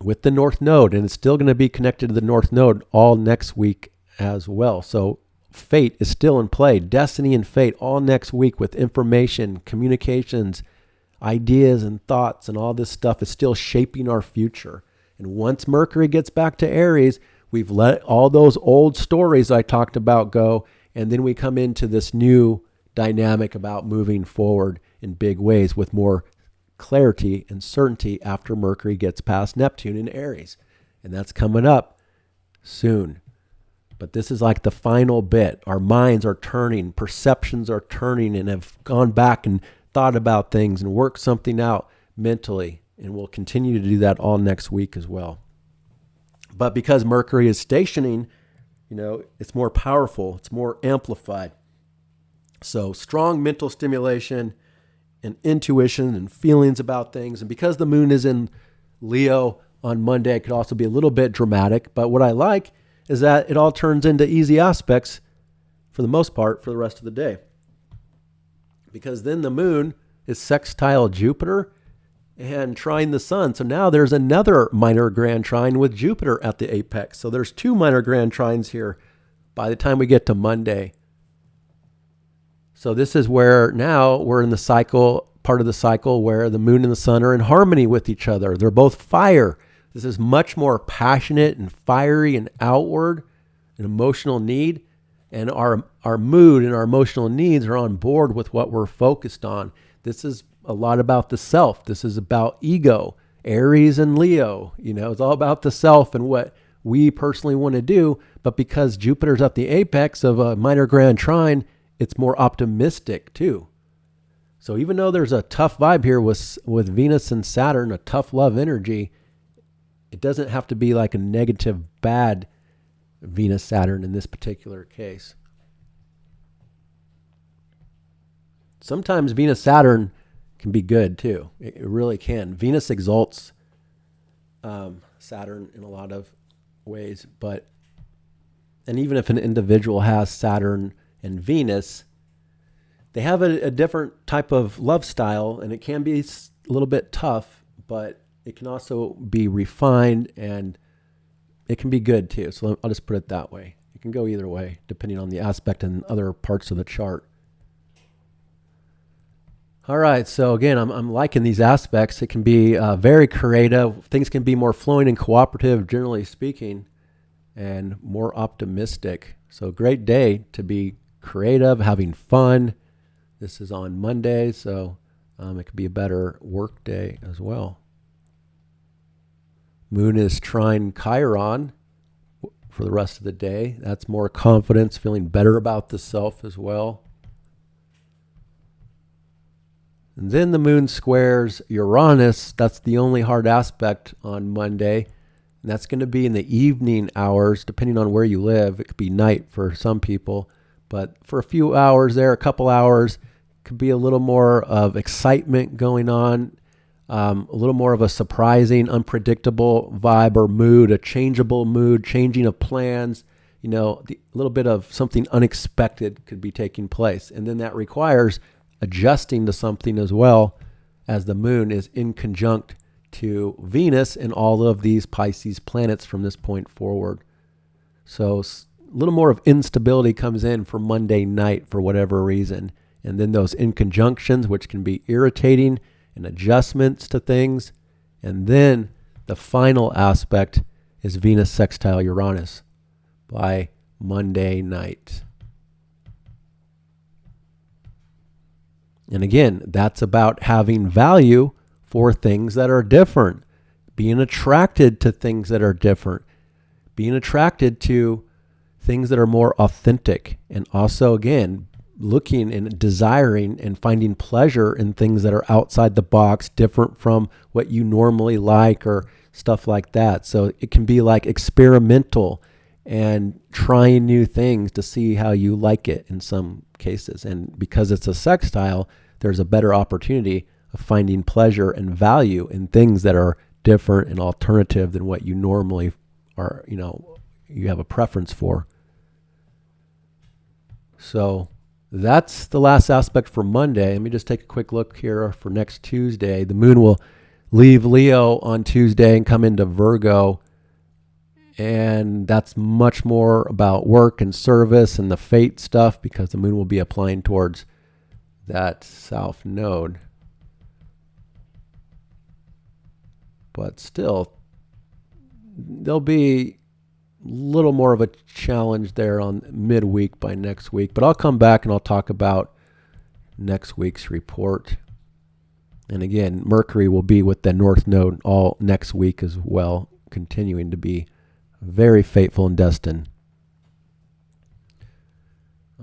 with the North Node, and it's still going to be connected to the North Node all next week as well. So fate is still in play, destiny and fate all next week with information, communications, ideas and thoughts, and all this stuff is still shaping our future. And once Mercury gets back to Aries, we've let all those old stories I talked about go, and then we come into this new dynamic about moving forward in big ways with more clarity and certainty after Mercury gets past Neptune in Aries. And that's coming up soon. But this is like the final bit. Our minds are turning, perceptions are turning, and have gone back and thought about things and worked something out mentally. And we'll continue to do that all next week as well. But because Mercury is stationing, it's more powerful, it's more amplified. So strong mental stimulation and intuition and feelings about things. And because the moon is in Leo on Monday, it could also be a little bit dramatic. But what I like is that it all turns into easy aspects for the most part for the rest of the day. Because then the moon is sextile Jupiter and trine the sun. So now there's another minor grand trine with Jupiter at the apex. So there's two minor grand trines here by the time we get to Monday. So this is where now we're in the cycle, part of the cycle where the moon and the sun are in harmony with each other. They're both fire. This is much more passionate and fiery and outward, an emotional need. And our mood and our emotional needs are on board with what we're focused on. This is a lot about the self. This is about ego. Aries and Leo, it's all about the self and what we personally want to do. But because Jupiter's at the apex of a minor grand trine, it's more optimistic too. So even though there's a tough vibe here with Venus and Saturn, a tough love energy, it doesn't have to be like a negative, bad Venus-Saturn in this particular case. Sometimes Venus-Saturn can be good too. It really can. Venus exalts Saturn in a lot of ways, and even if an individual has Saturn and Venus, they have a different type of love style, and it can be a little bit tough, but it can also be refined, and it can be good too. So I'll just put it that way. It can go either way, depending on the aspect and other parts of the chart. All right, so again, I'm liking these aspects. It can be very creative. Things can be more flowing and cooperative, generally speaking, and more optimistic. So great day to be creative, having fun. This is on Monday, so it could be a better work day as well. Moon is trine Chiron for the rest of the day. That's more confidence, feeling better about the self as well. And then the moon squares Uranus. That's the only hard aspect on Monday. And that's going to be in the evening hours, depending on where you live. It could be night for some people. But for a few hours there, a couple hours, could be a little more of excitement going on. a little more of a surprising, unpredictable vibe or mood, a changeable mood, changing of plans. A little bit of something unexpected could be taking place. And then that requires adjusting to something as well, as the moon is in conjunct to Venus and all of these Pisces planets from this point forward. So a little more of instability comes in for Monday night for whatever reason. And then those inconjunctions, which can be irritating, and adjustments to things. And then the final aspect is Venus sextile Uranus by Monday night. And again, that's about having value for things that are different, being attracted to things that are different, being attracted to things that are more authentic, and also, again, looking and desiring and finding pleasure in things that are outside the box, different from what you normally like or stuff like that. So it can be like experimental and trying new things to see how you like it in some cases. And because it's a sextile, there's a better opportunity of finding pleasure and value in things that are different and alternative than what you normally are, you have a preference for. So that's the last aspect for Monday. Let me just take a quick look here for next Tuesday. The moon will leave Leo on Tuesday and come into Virgo. And that's much more about work and service and the fate stuff, because the moon will be applying towards that south node. But still, there'll be a little more of a challenge there on midweek by next week. But I'll come back and I'll talk about next week's report. And again, Mercury will be with the north node all next week as well, continuing to be very fateful and destined.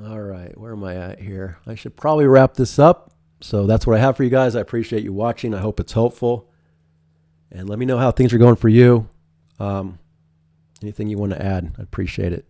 All right, where am I at here? I should probably wrap this up. So that's what I have for you guys. I appreciate you watching. I hope it's helpful. And let me know how things are going for you. Anything you want to add, I appreciate it.